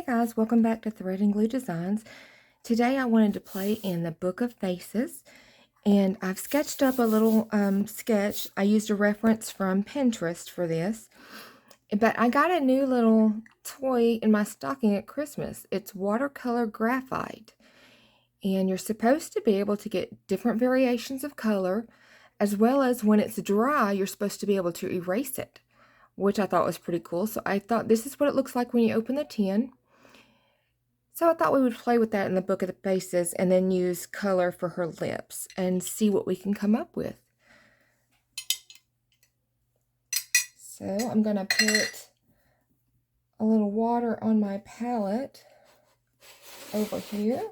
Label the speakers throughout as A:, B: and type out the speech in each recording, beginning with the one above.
A: Hey guys, welcome back to Thread and Glue Designs. Today I wanted to play in the Book of Faces, and I've sketched up a little sketch. I used a reference from Pinterest for this, but I got a new little toy in my stocking at Christmas. It's watercolor graphite, and you're supposed to be able to get different variations of color, as well as when it's dry, you're supposed to be able to erase it, which I thought was pretty cool. So I thought this is what it looks like when you open the tin. So I thought we would play with that in the Book of the Faces and then use color for her lips and see what we can come up with. So I'm going to put a little water on my palette over here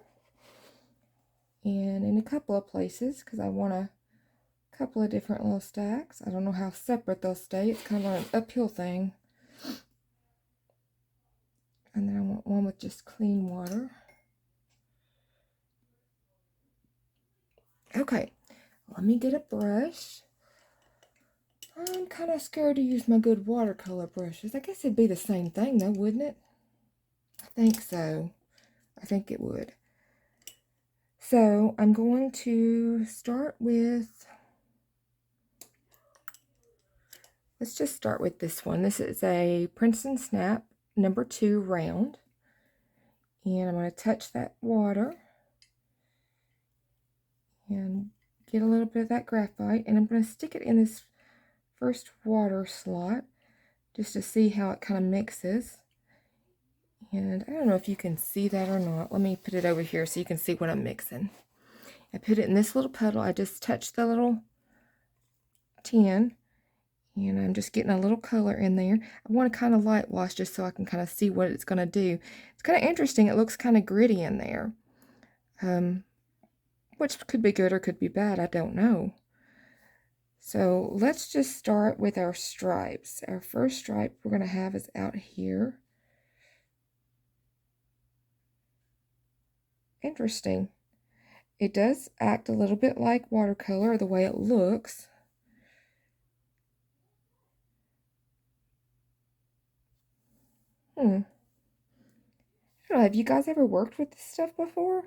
A: and in a couple of places because I want a couple of different little stacks. I don't know how separate they'll stay. It's kind of an uphill thing. And then I want one with just clean water. Okay, let me get a brush. I'm kind of scared to use my good watercolor brushes. I guess it'd be the same thing though, wouldn't it? I think so. I think it would. So I'm going to start with, let's just start with this one. This is a Princeton Snap number 2 round. And I'm going to touch that water and get a little bit of that graphite. And I'm going to stick it in this first water slot just to see how it kind of mixes. And I don't know if you can see that or not. Let me put it over here so you can see what I'm mixing. I put it in this little puddle. I just touched the little tin, and I'm just getting a little color in there. I want to kind of light wash just so I can kind of see what it's going to do. It's kind of interesting. It looks kind of gritty in there, which could be good or could be bad. I don't know. So let's just start with our stripes. Our first stripe we're going to have is out here. Interesting. It does act a little bit like watercolor, the way it looks. I don't know, have you guys ever worked with this stuff before?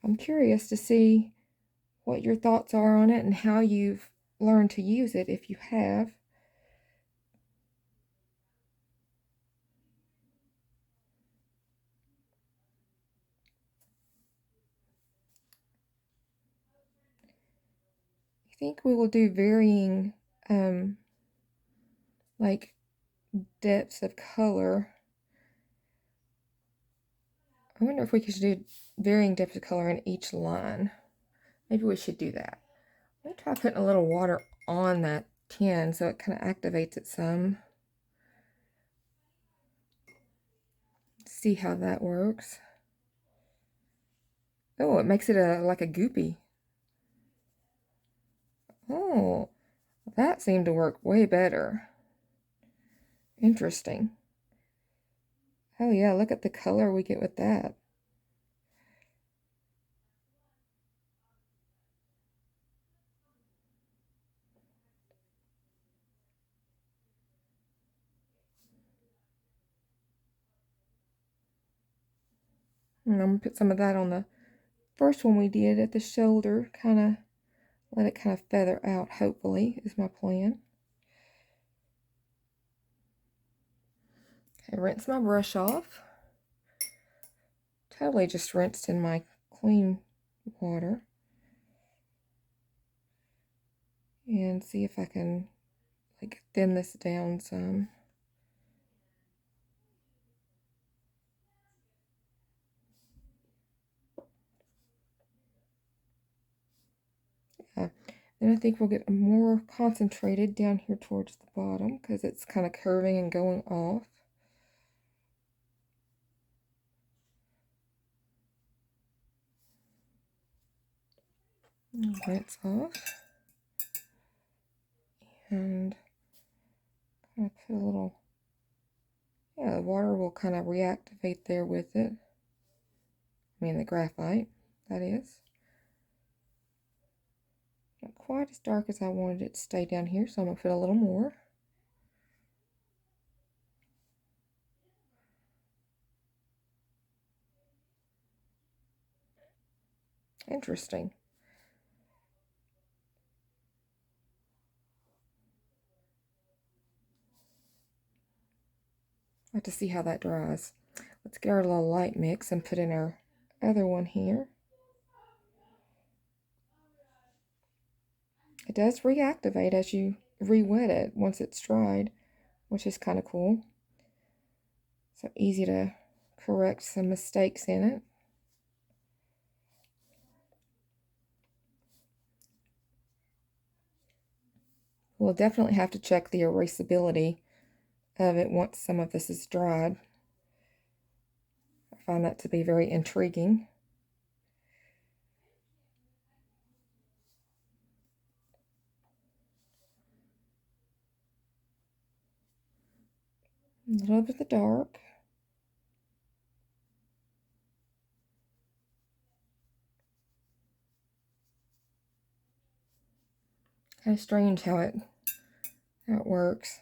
A: I'm curious to see what your thoughts are on it and how you've learned to use it, if you have. I think we will do varying, like, depths of color. I wonder if we could do varying depths of color in each line. Maybe we should do that. Let me try putting a little water on that tin so it kind of activates it some. See how that works. Oh, it makes it like a goopy. Oh, that seemed to work way better. Interesting. Oh yeah, look at the color we get with that. And I'm going to put some of that on the first one we did at the shoulder, kind of let it kind of feather out, hopefully, is my plan. Okay, rinse my brush off. Totally just rinsed in my clean water. And see if I can like thin this down some. Yeah. Then I think we'll get more concentrated down here towards the bottom because it's kind of curving and going off. Rinse off. And kind of put a little, yeah, the water will kind of reactivate there with it. I mean the graphite, that is. Not quite as dark as I wanted it to stay down here, so I'm going to put a little more. Interesting. I'll have to see how that dries. Let's get our little light mix and put in our other one here. It does reactivate as you re-wet it once it's dried, which is kind of cool. So easy to correct some mistakes in it. We'll definitely have to check the erasability of it once some of this is dried. I find that to be very intriguing. A little bit of the dark. Kind of strange how it works.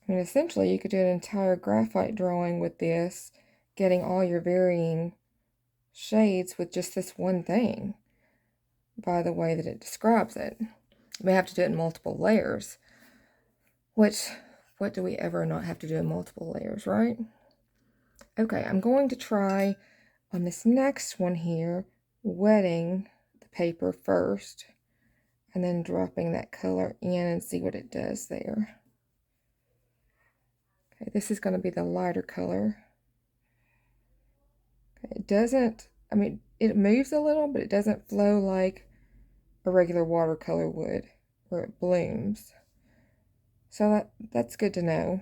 A: I mean, essentially, you could do an entire graphite drawing with this, getting all your varying shades with just this one thing, by the way that it describes it. You may have to do it in multiple layers, which, what do we ever not have to do in multiple layers, right? Okay, I'm going to try on this next one here, wetting the paper first, and then dropping that color in and see what it does there. Okay, this is going to be the lighter color. Okay, it doesn't, I mean, it moves a little, but it doesn't flow like a regular watercolor would, where it blooms. So that's good to know.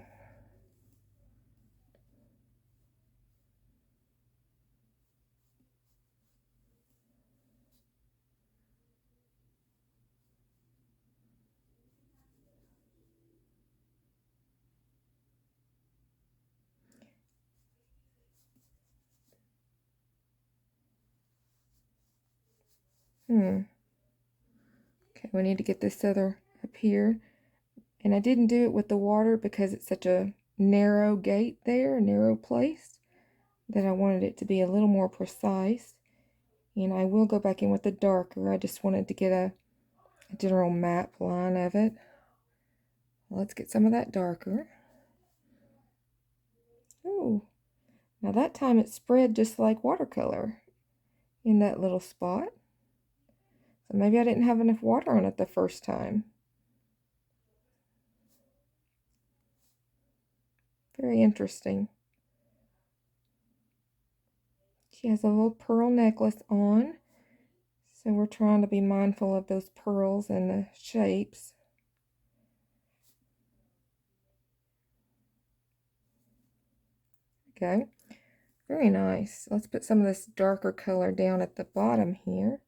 A: Okay, we need to get this other up here. And I didn't do it with the water because it's such a narrow gate there, a narrow place, that I wanted it to be a little more precise. And I will go back in with the darker. I just wanted to get a general map line of it. Let's get some of that darker. Oh, now that time it spread just like watercolor in that little spot. So maybe I didn't have enough water on it the first time. Very interesting. She has a little pearl necklace on, so we're trying to be mindful of those pearls and the shapes. Okay, very nice. Let's put some of this darker color down at the bottom here.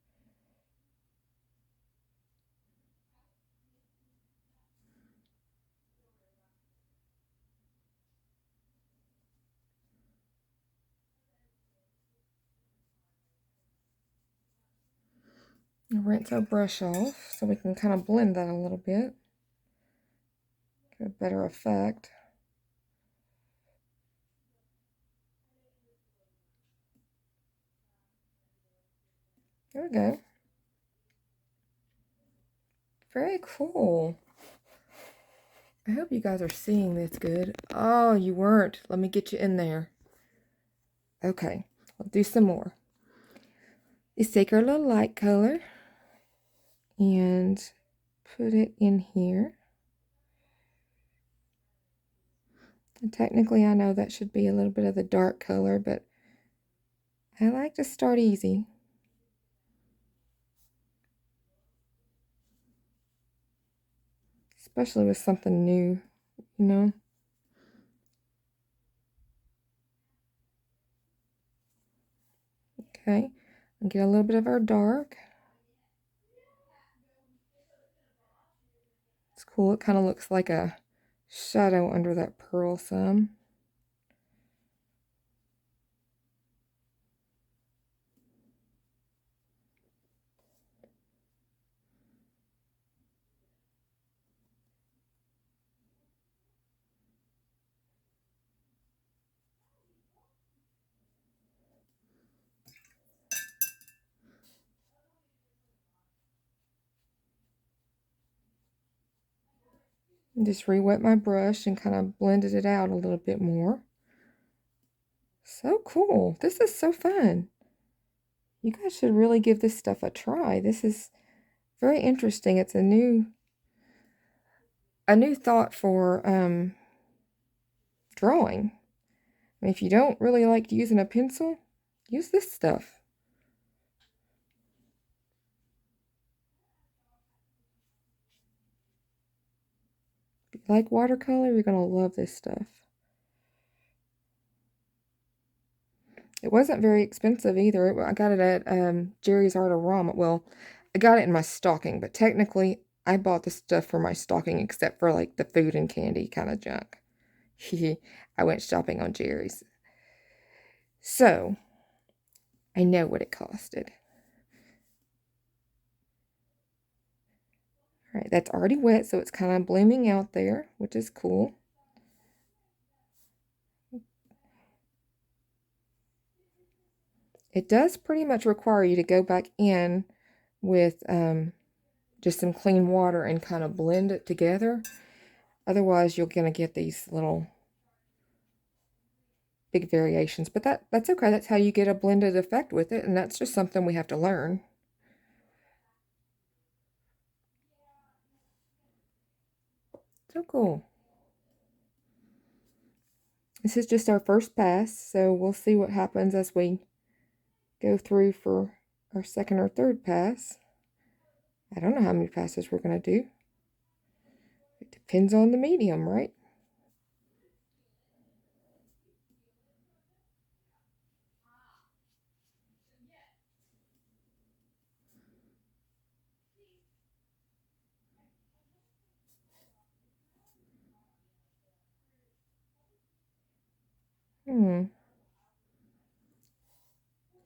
A: Rinse our brush off so we can kind of blend that a little bit. Get a better effect. There we go. Very cool. I hope you guys are seeing this good. Oh, you weren't. Let me get you in there. Okay, I'll do some more. Let's take our little light color and put it in here. And technically, I know that should be a little bit of the dark color, but I like to start easy. Especially with something new, you know. Okay, and get a little bit of our dark. It's cool. It kind of looks like a shadow under that pearl some. And just re-wet my brush and kind of blended it out a little bit more. So cool. This is so fun. You guys should really give this stuff a try. This is very interesting. It's a new thought for drawing. I mean, if you don't really like using a pencil, use this stuff. If you like watercolor, you're going to love this stuff. It wasn't very expensive either. I got it at Jerry's Artorama. Well, I got it in my stocking, but technically I bought the stuff for my stocking except for like the food and candy kind of junk. I went shopping on Jerry's. So, I know what it costed. All right, that's already wet, so it's kind of blooming out there, which is cool. It does pretty much require you to go back in with just some clean water and kind of blend it together. Otherwise, you're going to get these little big variations. But that's okay. That's how you get a blended effect with it, and that's just something we have to learn. So cool. This is just our first pass, so we'll see what happens as we go through for our second or third pass. I don't know how many passes we're going to do. It depends on the medium, right?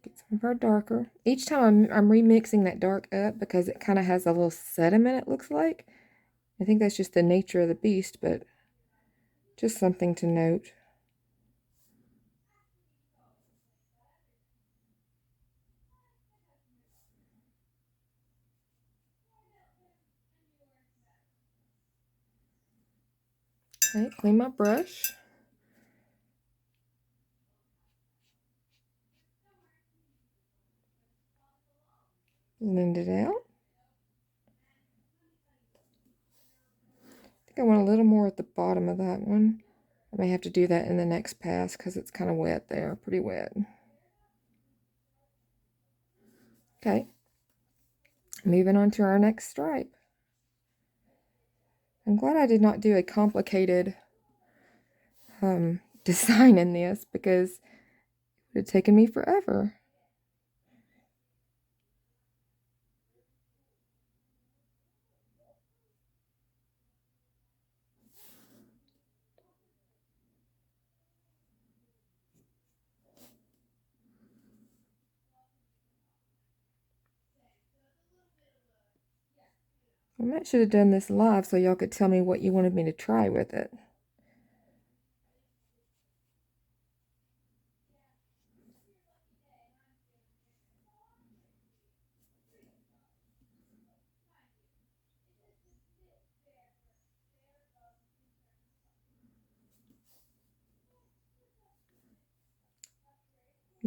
A: Get some of our darker. Each time I'm remixing that dark up because it kind of has a little sediment, it looks like. I think that's just the nature of the beast, but just something to note. Okay, clean my brush. Blend it out. I think I want a little more at the bottom of that one. I may have to do that in the next pass because it's kind of wet there, pretty wet. Okay, moving on to our next stripe. I'm glad I did not do a complicated design in this because it would have taken me forever. I might should have done this live so y'all could tell me what you wanted me to try with it.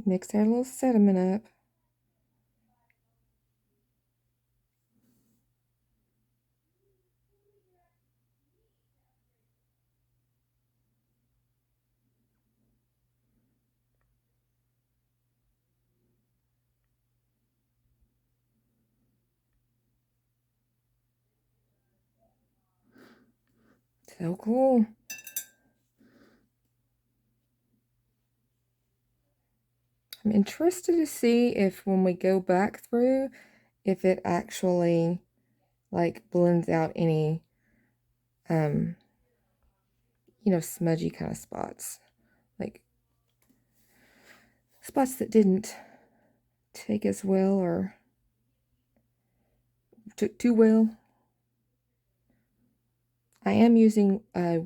A: Mix our little sediment up. So cool. I'm interested to see if when we go back through, if it actually like blends out any, smudgy kind of spots. Like spots that didn't take as well or took too well. I am using a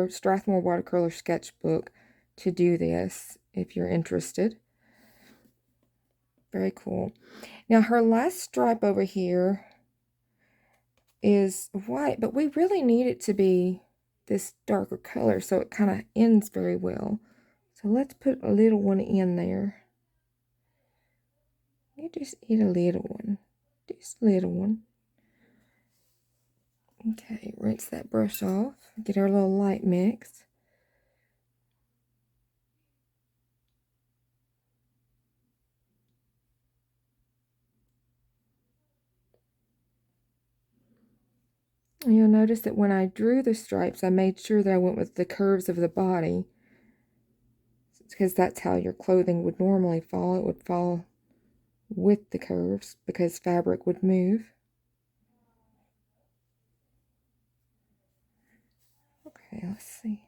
A: Strathmore watercolor sketchbook to do this if you're interested. Very cool. Now her last stripe over here, is white, but we really need it to be this darker color so it kind of ends very well. So let's put a little one in there. You just eat a little one. Just a little one. Okay, rinse that brush off. Get our little light mix. And you'll notice that when I drew the stripes, I made sure that I went with the curves of the body, because that's how your clothing would normally fall. It would fall with the curves because fabric would move. Okay, let's see.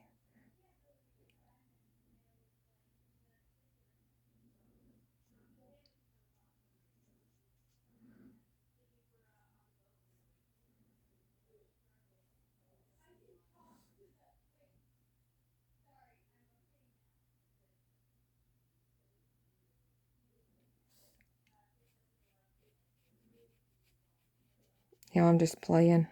A: Now I'm just playing.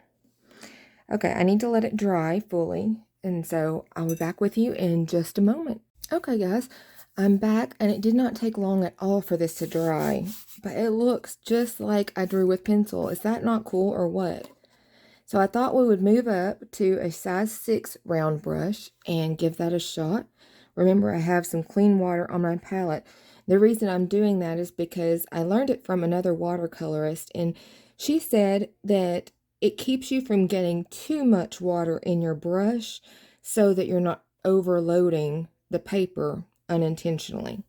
A: Okay, I need to let it dry fully, and so I'll be back with you in just a moment. Okay, guys, I'm back, and it did not take long at all for this to dry, but it looks just like I drew with pencil. Is that not cool or what? So I thought we would move up to a size 6 round brush and give that a shot. Remember, I have some clean water on my palette. The reason I'm doing that is because I learned it from another watercolorist, and she said that it keeps you from getting too much water in your brush so that you're not overloading the paper unintentionally.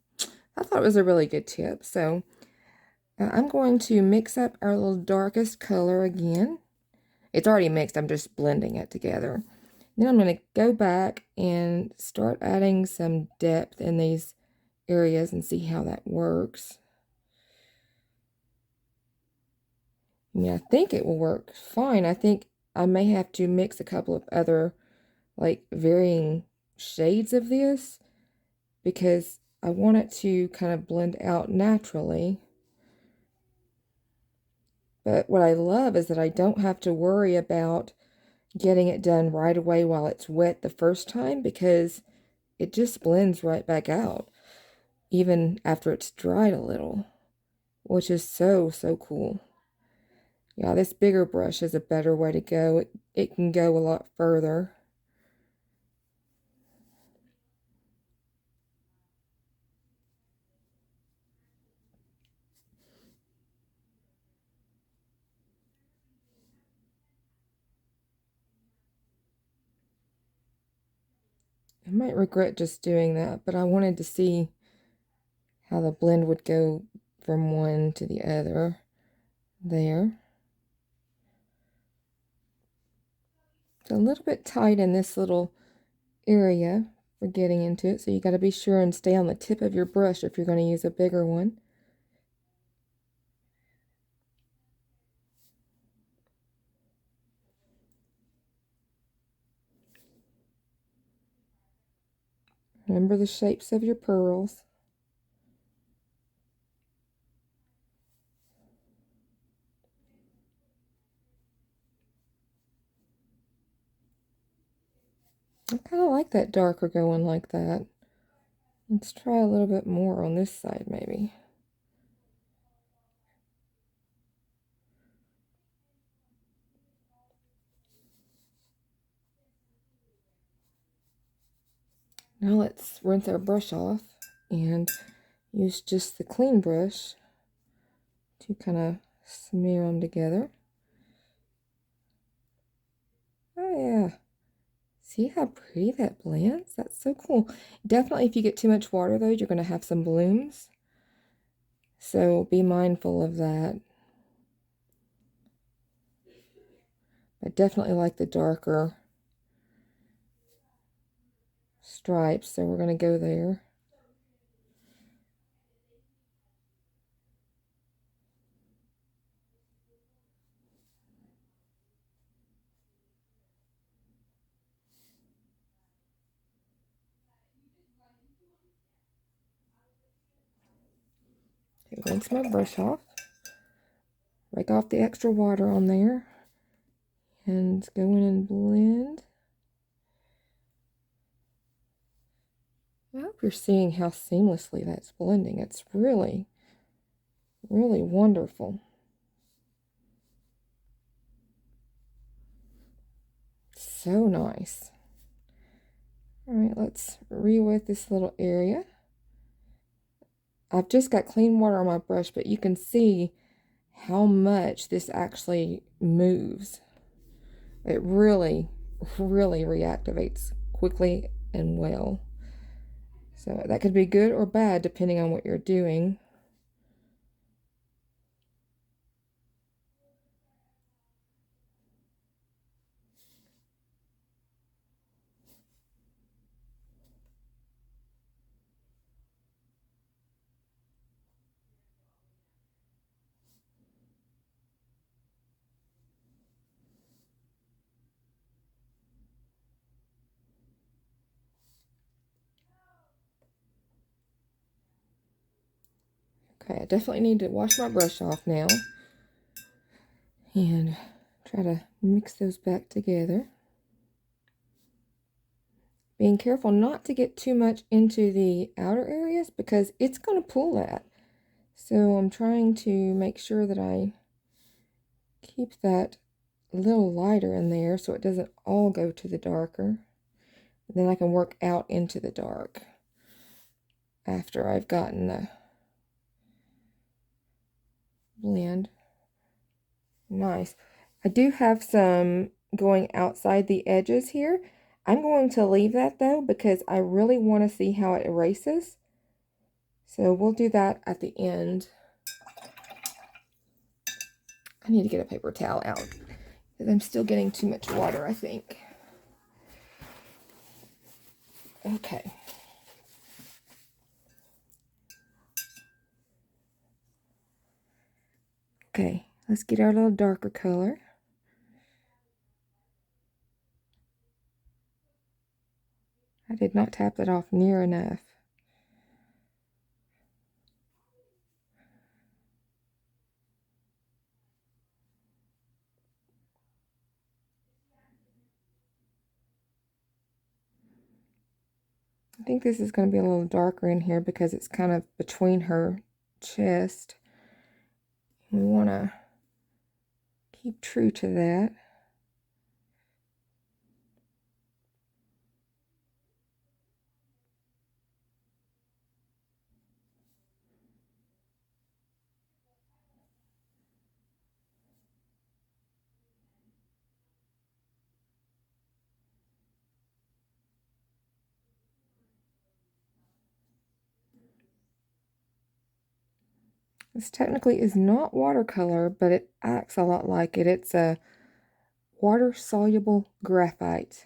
A: I thought it was a really good tip. So I'm going to mix up our little darkest color again. It's already mixed, I'm just blending it together. Then I'm going to go back and start adding some depth in these areas and see how that works. I mean, I think it will work fine. I think I may have to mix a couple of other, like, varying shades of this because I want it to kind of blend out naturally. But what I love is that I don't have to worry about getting it done right away while it's wet the first time, because it just blends right back out even after it's dried a little, which is so cool. Yeah, this bigger brush is a better way to go. It can go a lot further. I might regret just doing that, but I wanted to see how the blend would go from one to the other. There. It's a little bit tight in this little area for getting into it, so you got to be sure and stay on the tip of your brush if you're going to use a bigger one. Remember the shapes of your pearls. I kind of like that darker going like that. Let's try a little bit more on this side, maybe. Now let's rinse our brush off and use just the clean brush to kind of smear them together. Oh yeah. See how pretty that blends? That's so cool. Definitely if you get too much water though, you're going to have some blooms. So be mindful of that. I definitely like the darker stripes, so we're going to go there. Okay, rinse my brush off. Rake off the extra water on there. And go in and blend. I hope you're seeing how seamlessly that's blending. It's really, really wonderful. So nice. All right, let's re-wet this little area. I've just got clean water on my brush, but you can see how much this actually moves. It really, really reactivates quickly and well. So that could be good or bad depending on what you're doing. Okay, I definitely need to wash my brush off now and try to mix those back together. Being careful not to get too much into the outer areas because it's going to pull that. So I'm trying to make sure that I keep that a little lighter in there so it doesn't all go to the darker. Then I can work out into the dark after I've gotten the blend. Nice. I do have some going outside the edges here. I'm going to leave that though because I really want to see how it erases. So we'll do that at the end. I need to get a paper towel out because I'm still getting too much water, I think. Okay. Okay, let's get our little darker color. I did not tap that off near enough. I think this is going to be a little darker in here because it's kind of between her chest. We want to keep true to that. This technically is not watercolor, but it acts a lot like it. It's a water-soluble graphite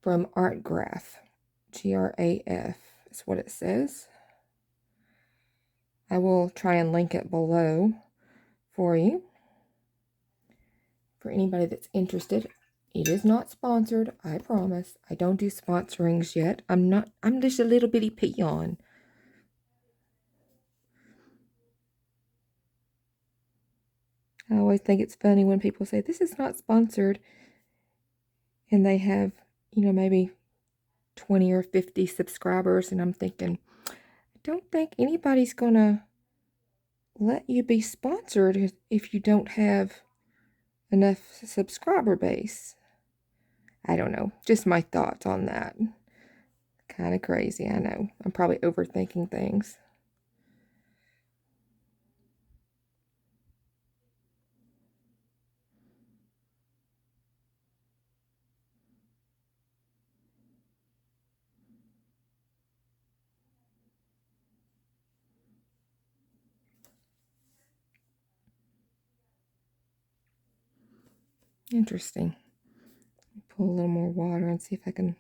A: from Graf. Graf is what it says. I will try and link it below for you. For anybody that's interested. It is not sponsored, I promise. I don't do sponsorings yet. I'm just a little bitty peon. I always think it's funny when people say, this is not sponsored, and they have, you know, maybe 20 or 50 subscribers, and I'm thinking, I don't think anybody's gonna let you be sponsored if you don't have enough subscriber base. I don't know, just my thoughts on that. Kind of crazy, I know. I'm probably overthinking things. Interesting. Pull a little more water and see if I can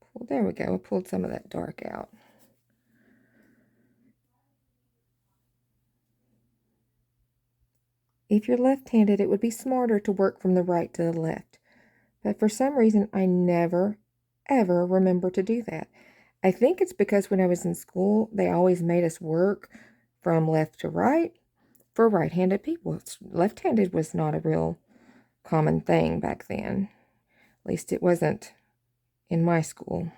A: pull. There we go. I pulled some of that dark out. If you're left-handed, it would be smarter to work from the right to the left. But for some reason, I never, ever remember to do that. I think it's because when I was in school, they always made us work from left to right for right-handed people. Left-handed was not a real common thing back then. At least it wasn't in my school.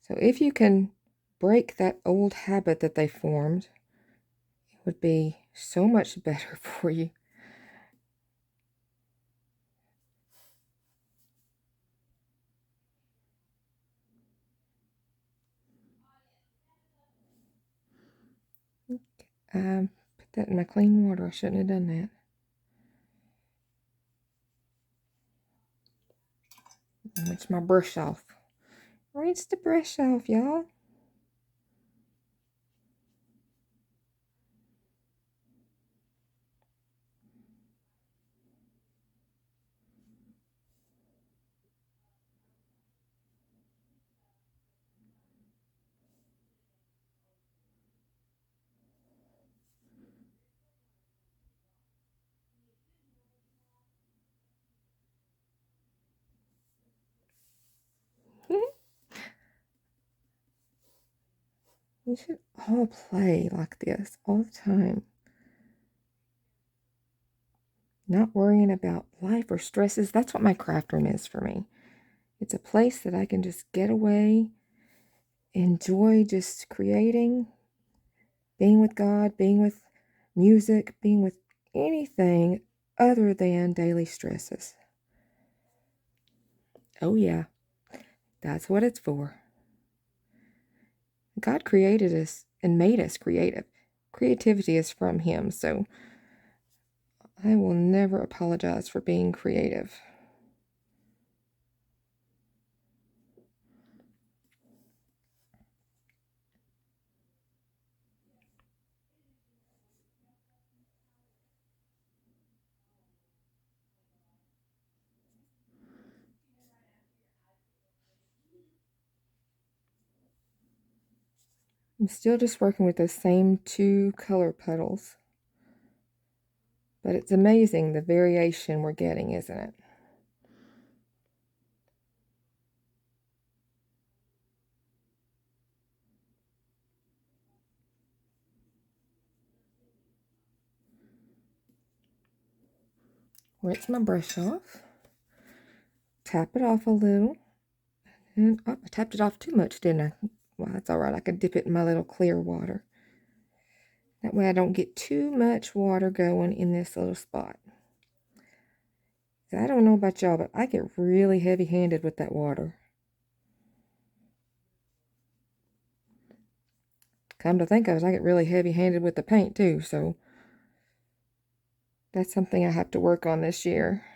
A: So if you can break that old habit that they formed, it would be so much better for you. Put that in my clean water. I shouldn't have done that. Rinse my brush off. Rinse the brush off, y'all. We should all play like this all the time. Not worrying about life or stresses. That's what my craft room is for me. It's a place that I can just get away, enjoy just creating, being with God, being with music, being with anything other than daily stresses. Oh yeah, that's what it's for. God created us and made us creative. Creativity is from Him, so I will never apologize for being creative. I'm still just working with those same 2 color puddles. But it's amazing the variation we're getting, isn't it? Rinse my brush off. Tap it off a little. And I tapped it off too much, didn't I? Well, that's all right. I could dip it in my little clear water. That way I don't get too much water going in this little spot. I don't know about y'all, but I get really heavy-handed with that water. Come to think of it, I get really heavy-handed with the paint too, so that's something I have to work on this year.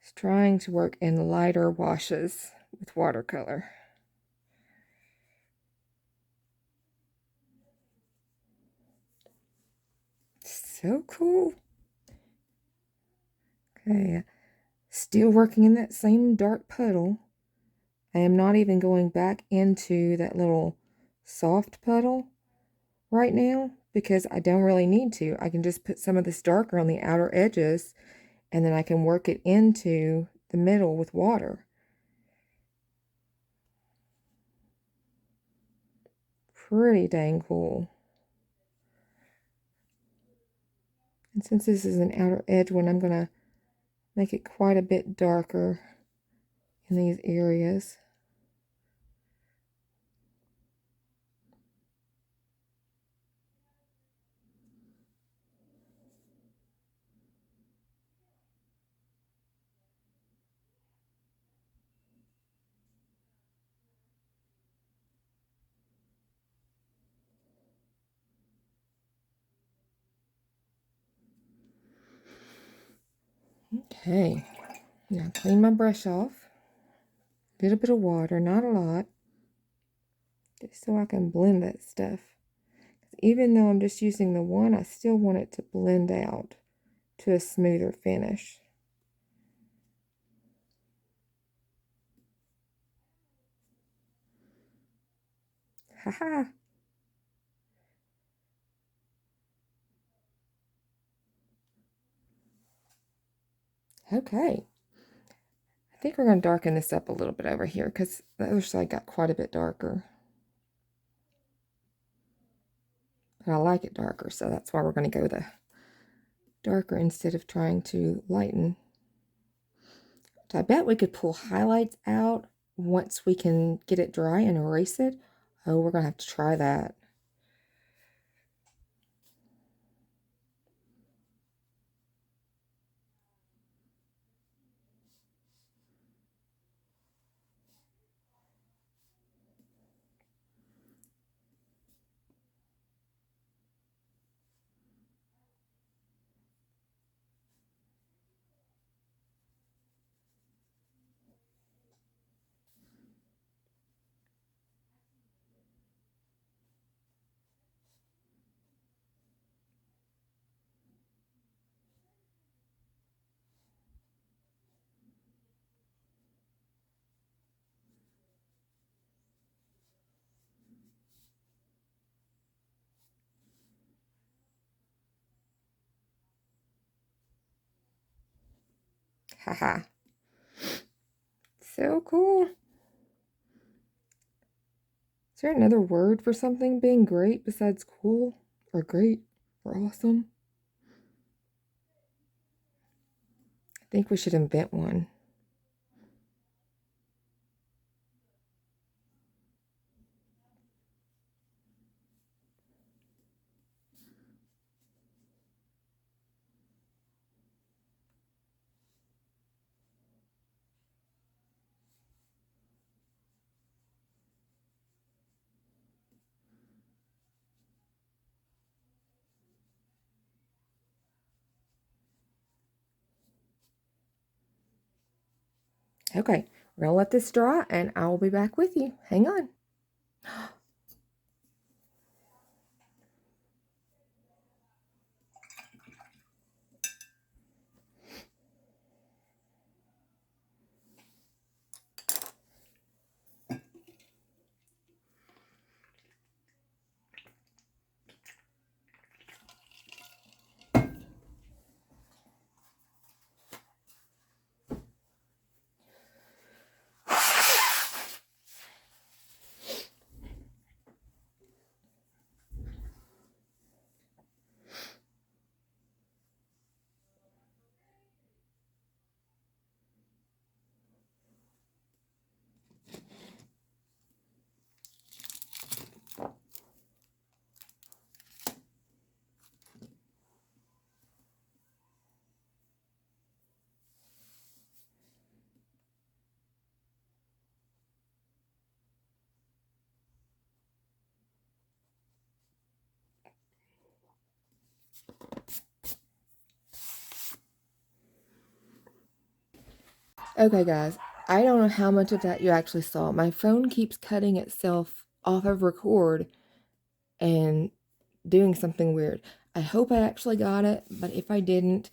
A: It's trying to work in lighter washes with watercolor. So cool. Okay, still working in that same dark puddle. I am not even going back into that little soft puddle right now because I don't really need to. I can just put some of this darker on the outer edges and then I can work it into the middle with water. Pretty dang cool. And since this is an outer edge one, I'm going to make it quite a bit darker in these areas. Okay, now clean my brush off. A little bit of water, not a lot, just so I can blend that stuff. Even though I'm just using the one, I still want it to blend out to a smoother finish. Haha! Okay. I think we're going to darken this up a little bit over here because the other side got quite a bit darker. But I like it darker, so that's why we're going to go the darker instead of trying to lighten. So I bet we could pull highlights out once we can get it dry and erase it. Oh, we're going to have to try that. Haha. So cool. Is there another word for something being great besides cool or great or awesome? I think we should invent one. Okay, we're going to let this dry and I will be back with you. Hang on. Okay, guys, I don't know how much of that you actually saw. My phone keeps cutting itself off of record and doing something weird. I hope I actually got it, but if I didn't,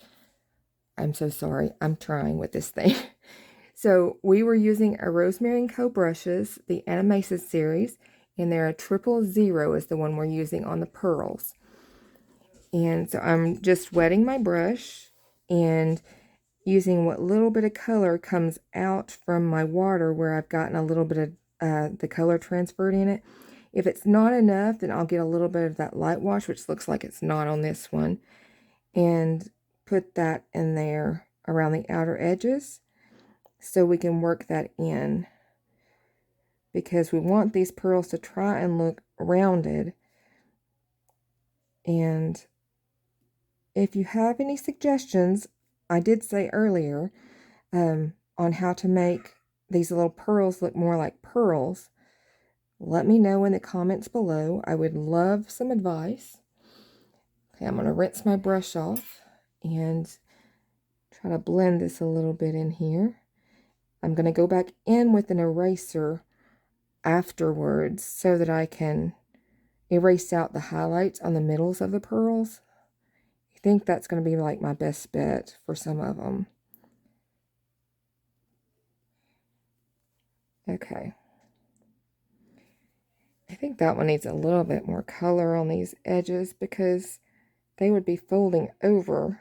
A: I'm so sorry. I'm trying with this thing. So we were using a Rosemary & Co. brushes, the Animasis series, and they're a 000 is the one we're using on the pearls. And so I'm just wetting my brush and using what little bit of color comes out from my water where I've gotten a little bit of the color transferred in it. If it's not enough, then I'll get a little bit of that light wash, which looks like it's not on this one, and put that in there around the outer edges so we can work that in, because we want these pearls to try and look rounded. And if you have any suggestions, I did say earlier, on how to make these little pearls look more like pearls, let me know in the comments below. I would love some advice. Okay, I'm going to rinse my brush off and try to blend this a little bit in here. I'm going to go back in with an eraser afterwards so that I can erase out the highlights on the middles of the pearls. I think that's going to be like my best bet for some of them. Okay. I think that one needs a little bit more color on these edges because they would be folding over.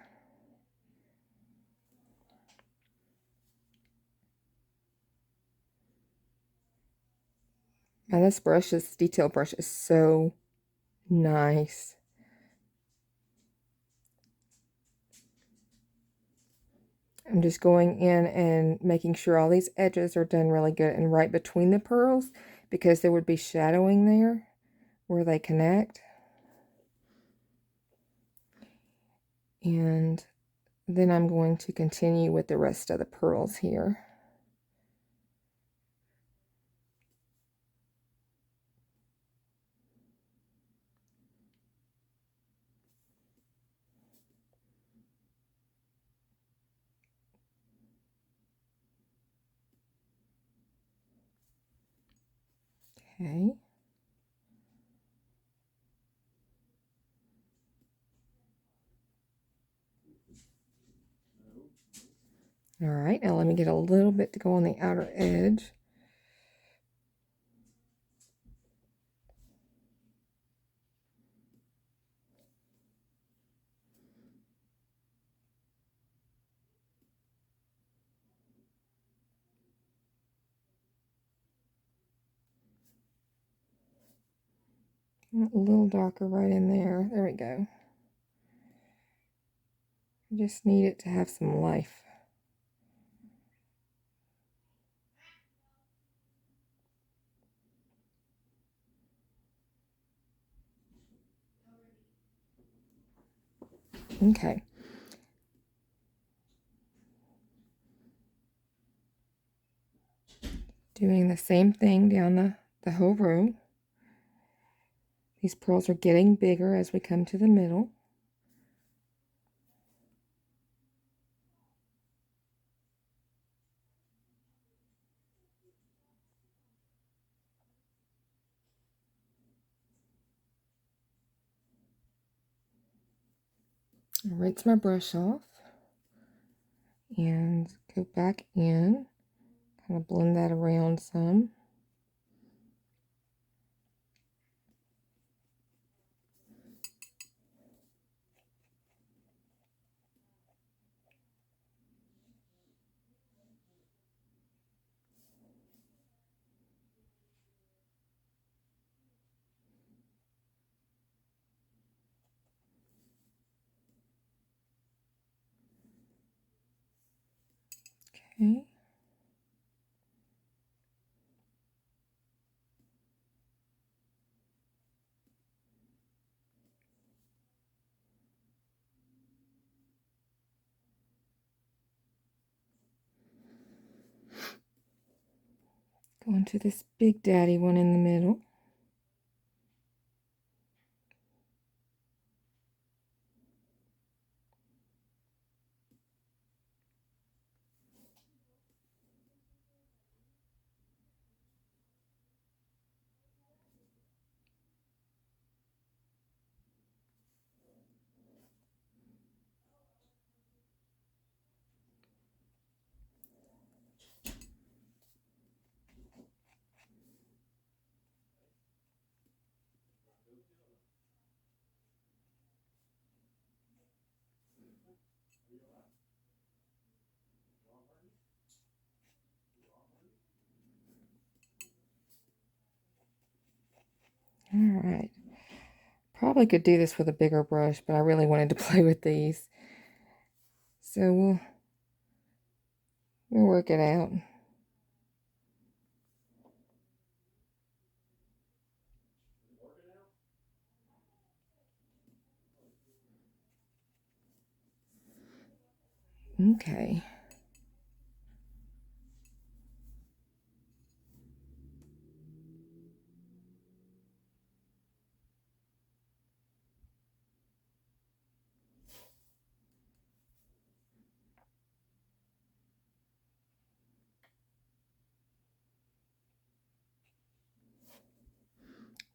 A: And this detail brush is so nice. I'm just going in and making sure all these edges are done really good and right between the pearls, because there would be shadowing there where they connect. And then I'm going to continue with the rest of the pearls here. Okay. All right, now let me get a little bit to go on the outer edge. A little darker right in there. There we go. I just need it to have some life. Okay. Doing the same thing down the whole row. These pearls are getting bigger as we come to the middle. I'll rinse my brush off and go back in, kind of blend that around some. Okay. Going to this big daddy one in the middle. All right. Probably could do this with a bigger brush, but I really wanted to play with these. So we'll work it out. Okay.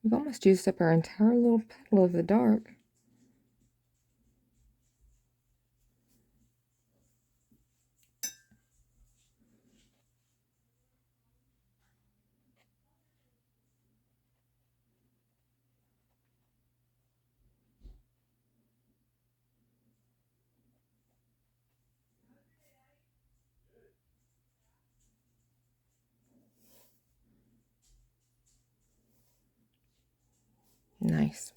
A: We've almost used up our entire little petal of the dark. Nice.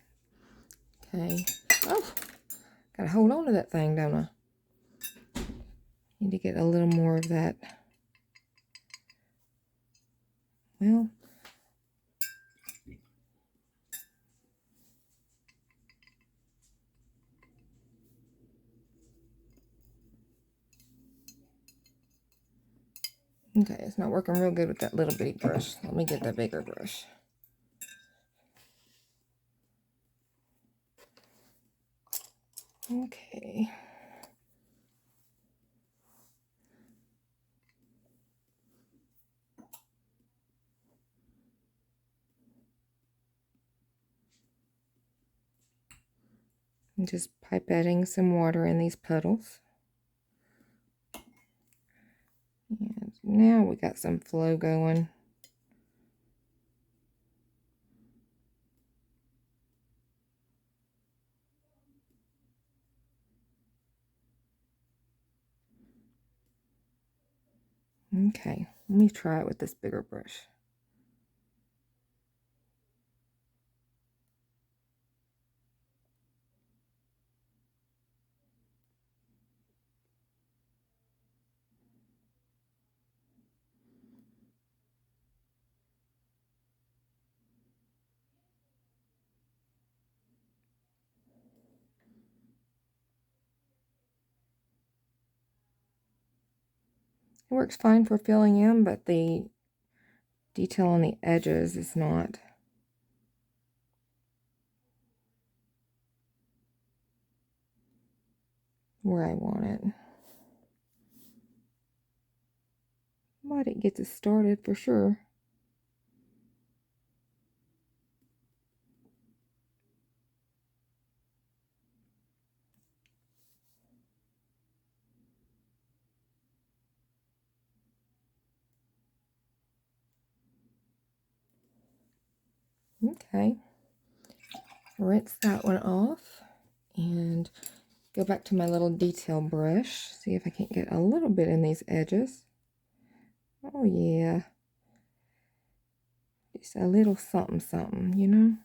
A: Okay. Oh, gotta hold on to that thing, don't I? Need to get a little more of that. Well, okay, it's not working real good with that little bitty brush. Let me get that bigger brush. Okay. I'm just pipetting some water in these puddles. And now we got some flow going. Okay, let me try it with this bigger brush. It works fine for filling in, but the detail on the edges is not where I want it. But it gets us started for sure. Okay, rinse that one off and go back to my little detail brush. See if I can't get a little bit in these edges. Oh yeah, just a little something something, you know.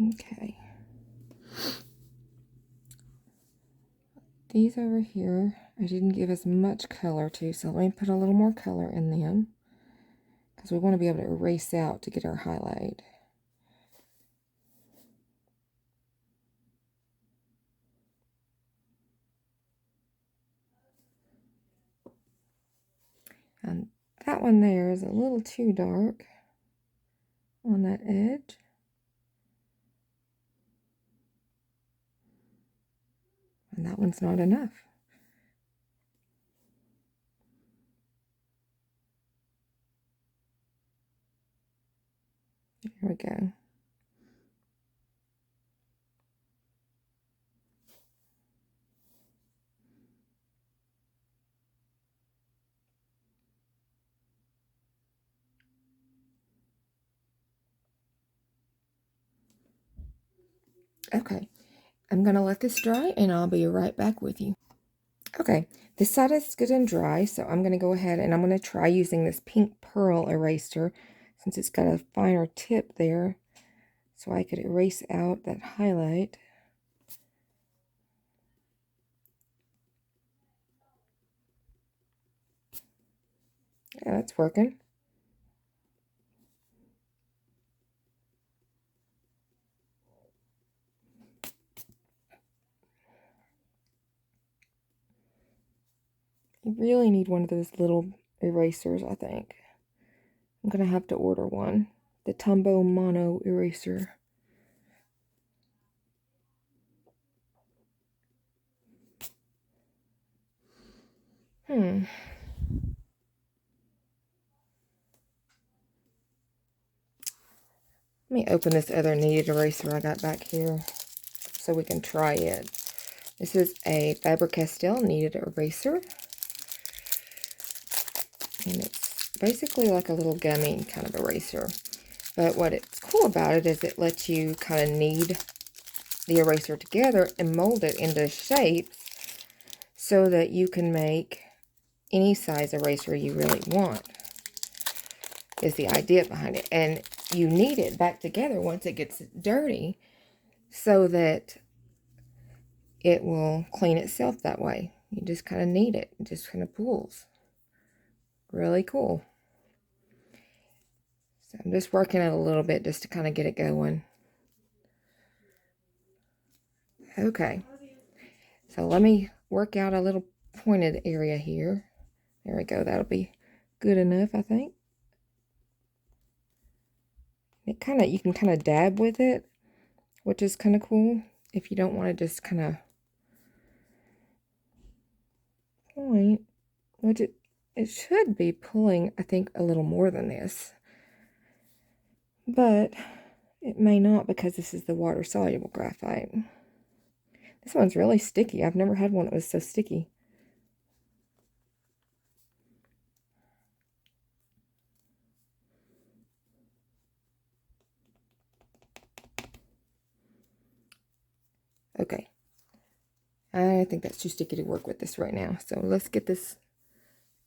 A: Okay. These over here, I didn't give as much color to, so let me put a little more color in them because we want to be able to erase out to get our highlight. And that one there is a little too dark on that edge. And that one's not enough. Here we go. Okay, I'm going to let this dry and I'll be right back with you. Okay, this side is good and dry, so I'm going to go ahead and I'm going to try using this pink pearl eraser since it's got a finer tip there so I could erase out that highlight. Yeah, that's working. You really need one of those little erasers, I think. I'm going to have to order one. The Tombow Mono eraser. me open this other kneaded eraser I got back here so we can try it. This is a Faber-Castell kneaded eraser. And it's basically like a little gummy kind of eraser. But what it's cool about it is it lets you kind of knead the eraser together and mold it into shapes so that you can make any size eraser you really want, is the idea behind it. And you knead it back together once it gets dirty so that it will clean itself that way. You just kind of knead it. It just kind of pulls. Really cool. So I'm just working it a little bit just to kind of get it going. Okay. So let me work out a little pointed area here. There we go. That'll be good enough, I think. It kind of, you can kind of dab with it, which is kind of cool if you don't want to just kind of point, which it should be pulling, I think, a little more than this. But it may not because this is the water-soluble graphite. This one's really sticky. I've never had one that was so sticky. Okay. I think that's too sticky to work with this right now. So let's get this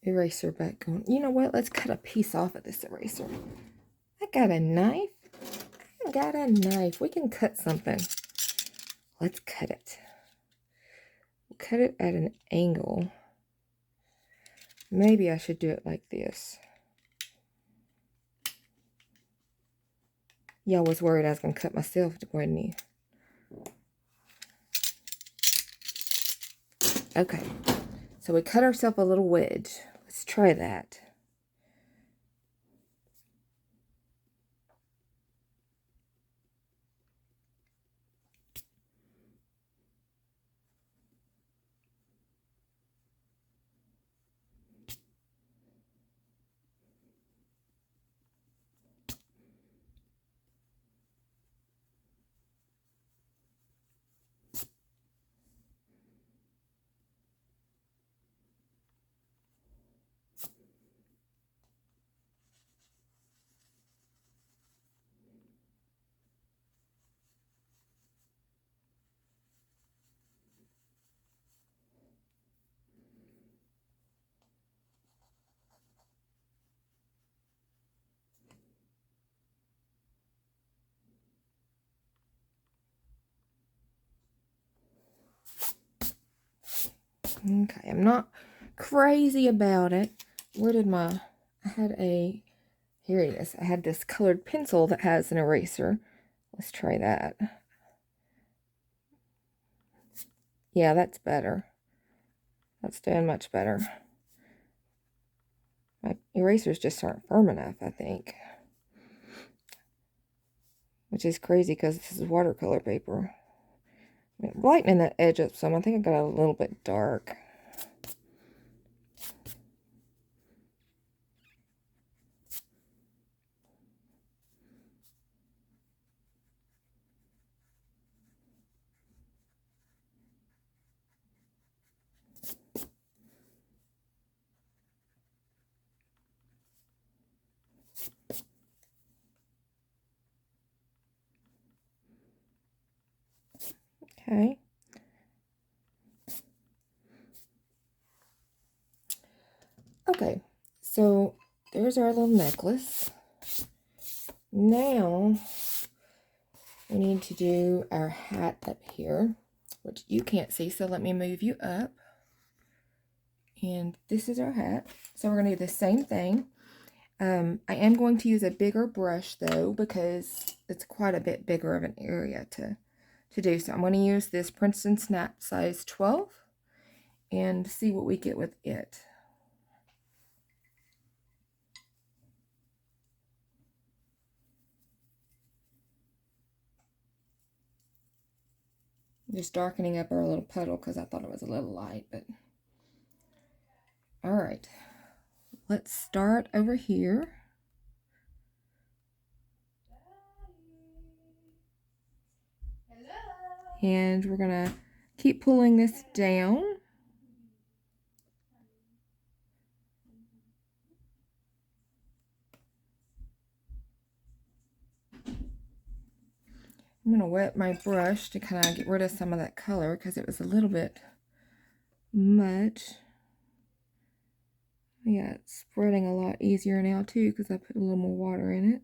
A: eraser back going. You know what? Let's cut a piece off of this eraser. I got a knife. I got a knife. We can cut something. Let's cut it. We'll cut it at an angle. Maybe I should do it like this. Y'all was worried I was going to cut myself, wasn't you? Okay. So we cut ourselves a little wedge. Let's try that. Okay, I'm not crazy about it. Where did I had a, here it is. I had this colored pencil that has an eraser. Let's try that. Yeah, that's better. That's doing much better. My erasers just aren't firm enough, I think. Which is crazy because this is watercolor paper. I'm lightening that edge up some. I think I got a little bit dark. Okay. Okay, so there's our little necklace. Now we need to do our hat up here, which you can't see, so let me move you up. And this is our hat. So we're going to do the same thing. I am going to use a bigger brush though, because it's quite a bit bigger of an area to do. So I'm going to use this Princeton Snap size 12 and see what we get with it. Just darkening up our little puddle because I thought it was a little light, but all right. Let's start over here. And we're going to keep pulling this down. I'm going to wet my brush to kind of get rid of some of that color because it was a little bit much. Yeah, it's spreading a lot easier now too because I put a little more water in it.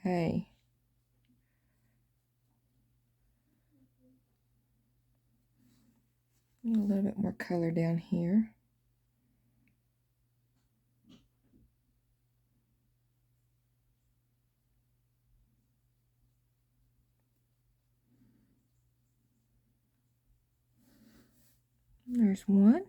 A: Okay. A little bit more color down here. There's one.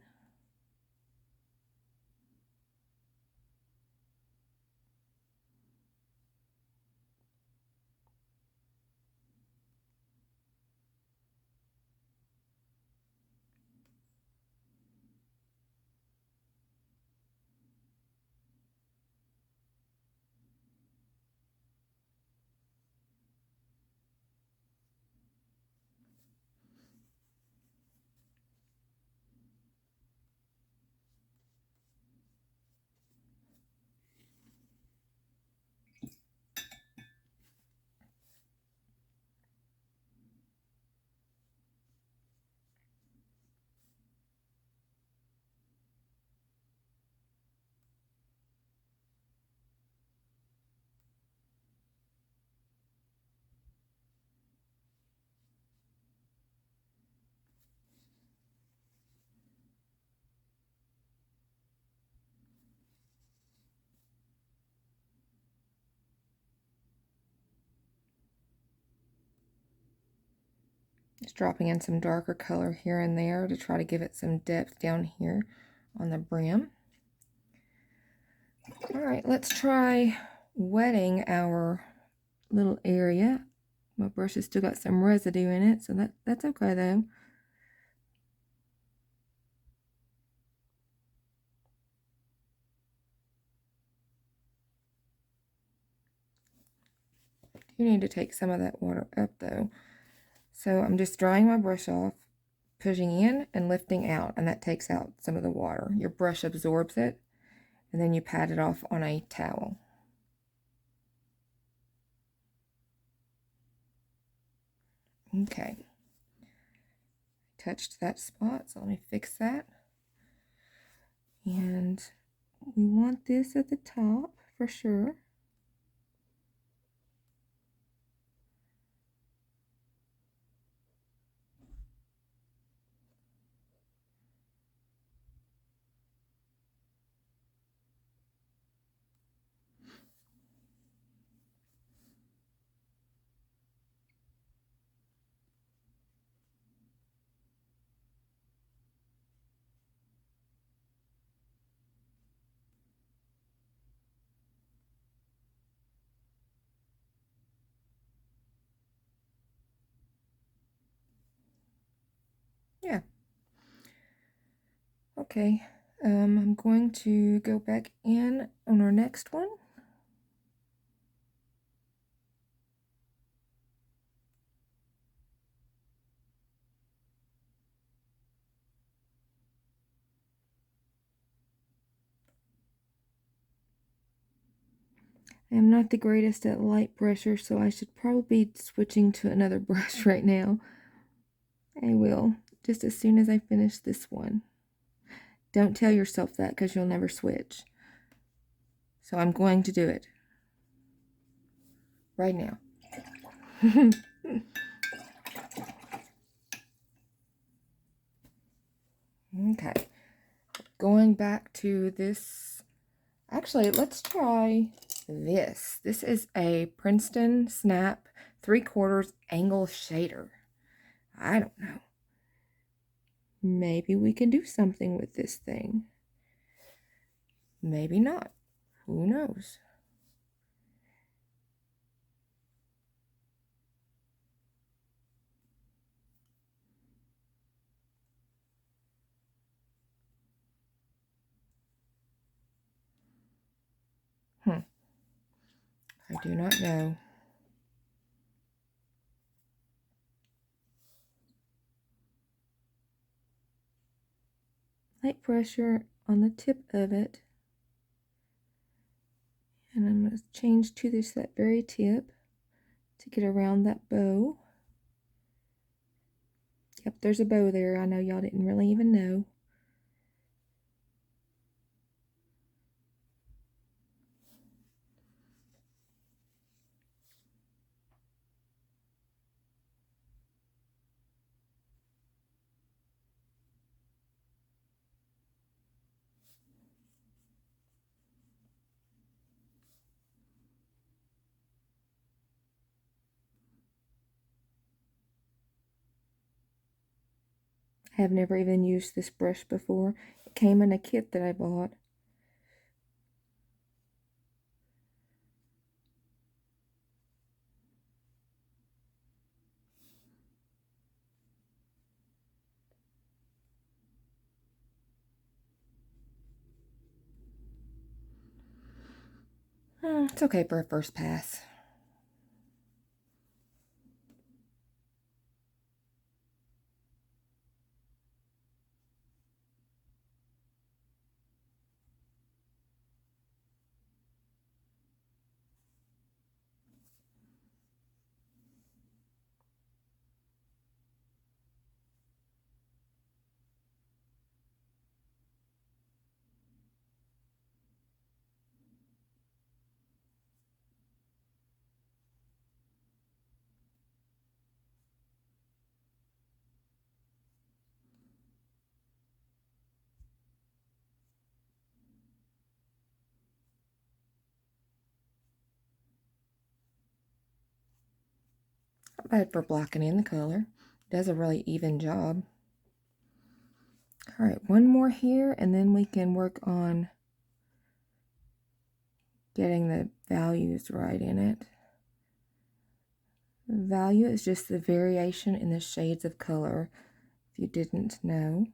A: Just dropping in some darker color here and there to try to give it some depth down here on the brim. All right, let's try wetting our little area. My brush has still got some residue in it, so that's okay though. You need to take some of that water up though. So I'm just drying my brush off, pushing in and lifting out, and that takes out some of the water. Your brush absorbs it, and then you pat it off on a towel. Okay. Touched that spot, so let me fix that. And we want this at the top for sure. Yeah. Okay, I'm going to go back in on our next one. I am not the greatest at light pressure, so I should probably be switching to another brush right now. I will, just as soon as I finish this one. Don't tell yourself that because you'll never switch. So I'm going to do it right now. Okay, going back to this. Actually, let's try this. This is a Princeton Snap 3/4 angle shader. I don't know. Maybe we can do something with this thing. Maybe not. Who knows? I do not know. Light pressure on the tip of it. And I'm going to change to that very tip to get around that bow. Yep, there's a bow there. I know y'all didn't really even know. I have never even used this brush before. It came in a kit that I bought. It's okay for a first pass. Not bad for blocking in the color. It does a really even job. All right, one more here, and then we can work on getting the values right in it. The value is just the variation in the shades of color, if you didn't know.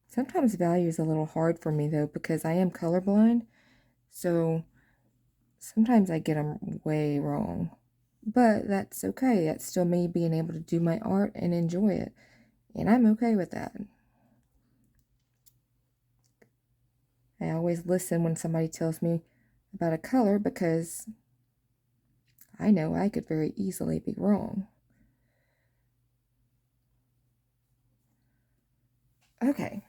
A: Sometimes value is a little hard for me though, because I am colorblind, so sometimes I get them way wrong. But that's okay. That's still me being able to do my art and enjoy it. And I'm okay with that. I always listen when somebody tells me about a color because I know I could very easily be wrong. Okay.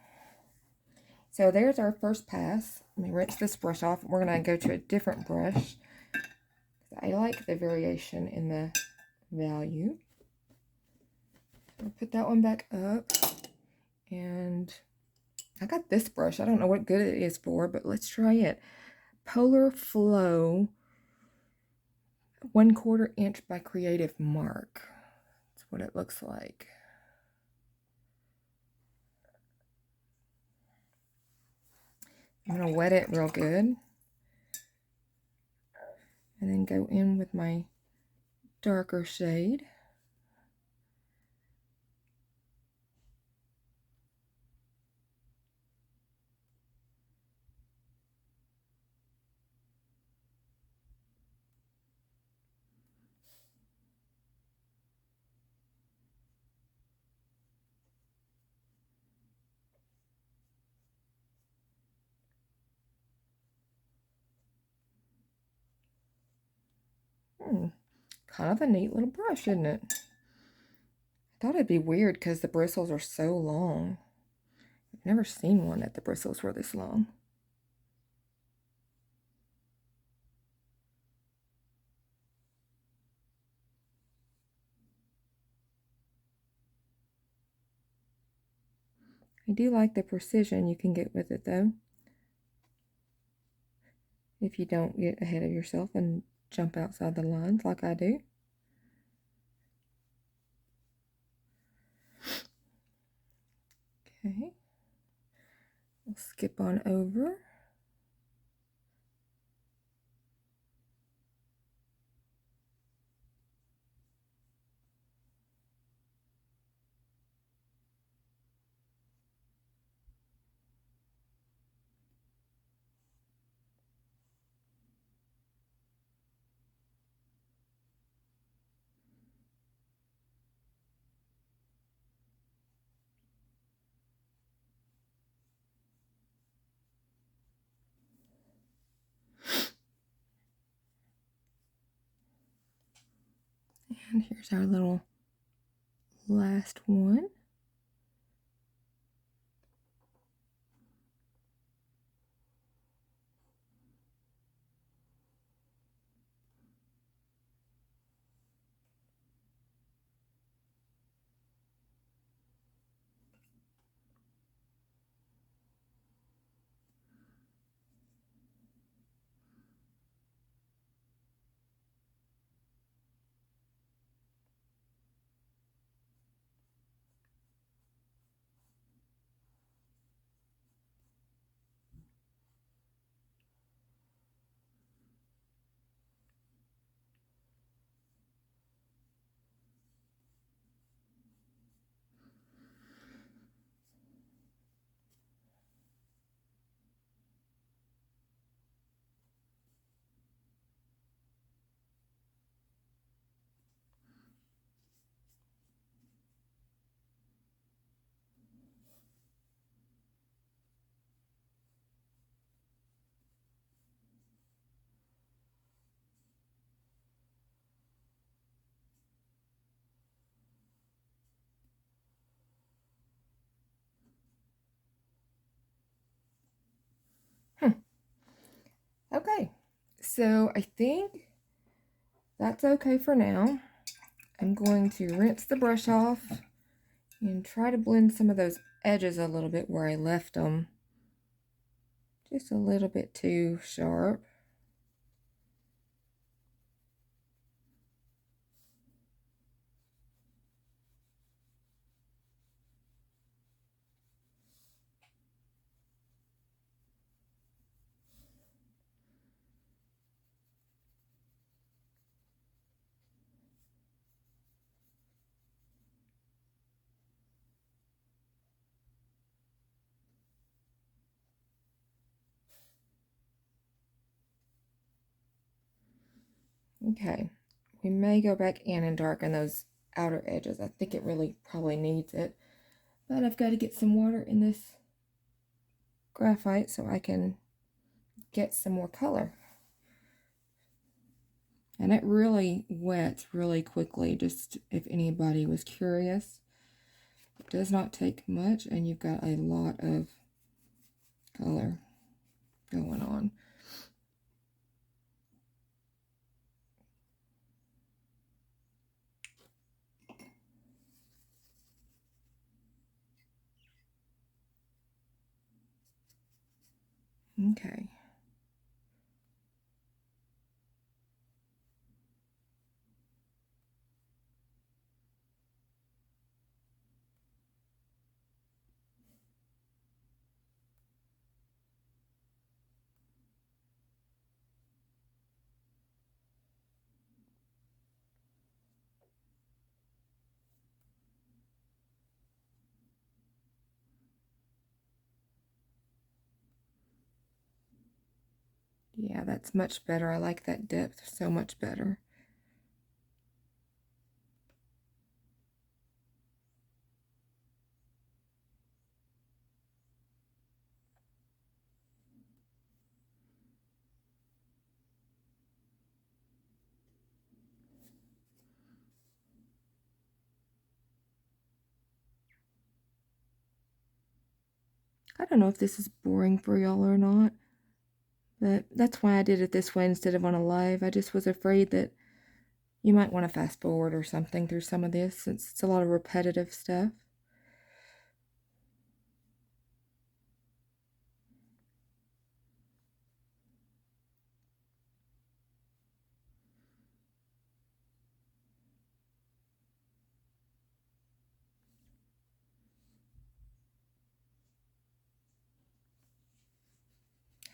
A: So there's our first pass. Let me rinse this brush off. We're going to go to a different brush. I like the variation in the value. I'll put that one back up. And I got this brush. I don't know what good it is for, but let's try it. Polar Flow 1/4 inch by Creative Mark. That's what it looks like. I'm going to wet it real good. And then go in with my darker shade. Kind of a neat little brush, isn't it? I thought it'd be weird because the bristles are so long. I've never seen one that the bristles were this long. I do like the precision you can get with it though, if you don't get ahead of yourself and jump outside the lines like I do. Okay. We'll skip on over. And here's our little last one. Okay, so I think that's okay for now. I'm going to rinse the brush off and try to blend some of those edges a little bit where I left them. Just a little bit too sharp. Okay, we may go back in and darken those outer edges. I think it really probably needs it. But I've got to get some water in this graphite so I can get some more color. And it really wets really quickly, just if anybody was curious. It does not take much, and you've got a lot of color going on. Okay. Yeah, that's much better. I like that depth so much better. I don't know if this is boring for y'all or not, but that's why I did it this way instead of on a live. I just was afraid that you might want to fast forward or something through some of this since it's a lot of repetitive stuff.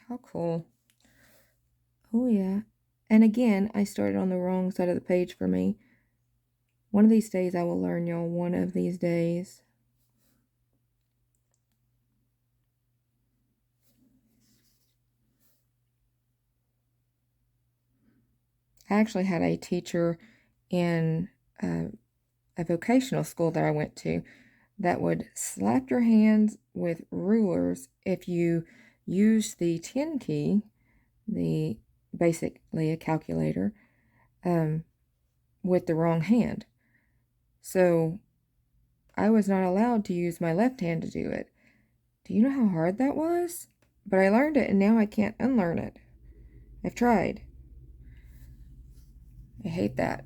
A: How cool. Oh, yeah. And again, I started on the wrong side of the page for me. One of these days I will learn, y'all. One of these days. I actually had a teacher in a vocational school that I went to that would slap your hands with rulers if you used the 10 key, the basically a calculator, with the wrong hand. So I was not allowed to use my left hand to do it. Do you know how hard that was? But I learned it and now I can't unlearn it. I've tried. I hate that.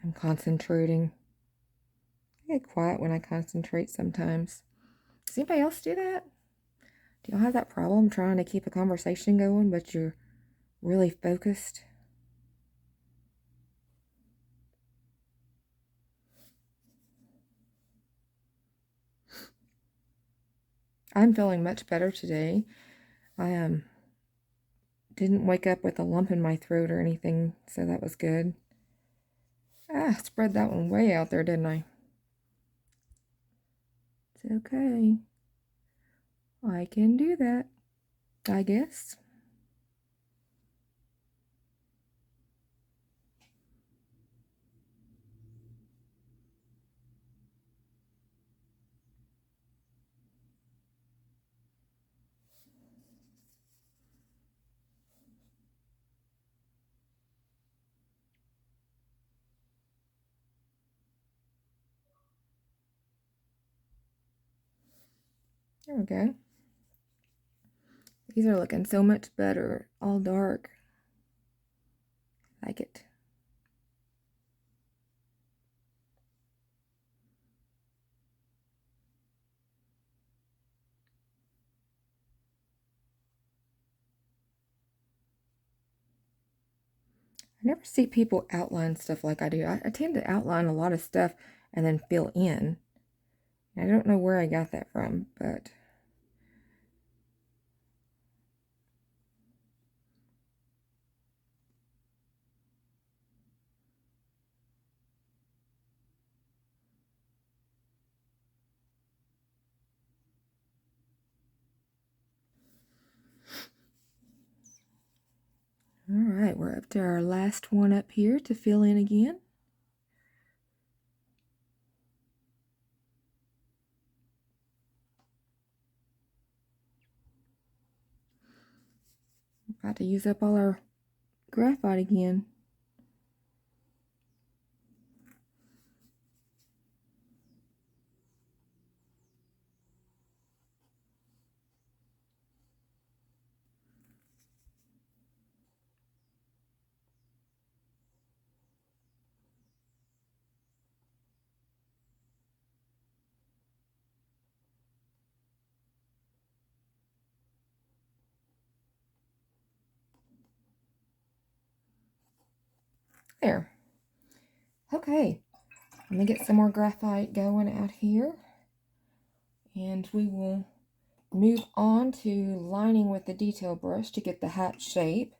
A: I'm concentrating. I get quiet when I concentrate sometimes. Does anybody else do that? Do y'all have that problem trying to keep a conversation going, but you're really focused? I'm feeling much better today. I didn't wake up with a lump in my throat or anything, so that was good. Spread that one way out there, didn't I? It's okay. I can do that, I guess. There we go. These are looking so much better, all dark. Like it. I never see people outline stuff like I do. I tend to outline a lot of stuff and then fill in. I don't know where I got that from, but all right, we're up to our last one up here to fill in again. About to use up all our graphite again. There. Okay, let me get some more graphite going out here. And we will move on to lining with the detail brush to get the hat shape.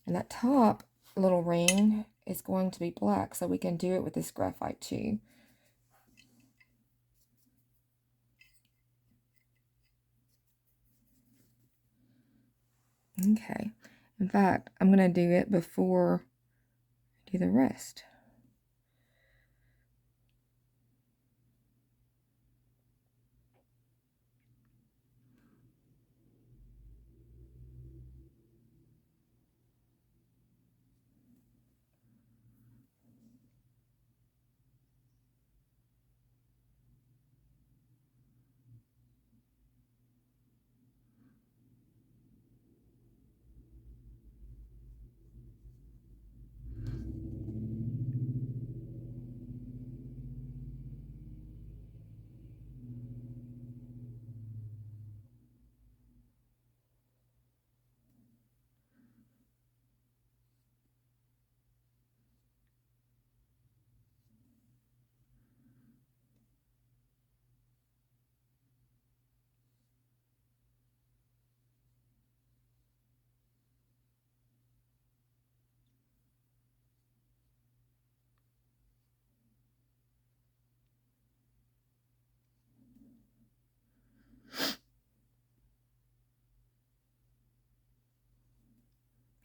A: And that top little ring is going to be black, so we can do it with this graphite too. Okay. In fact, I'm going to do it before I do the rest.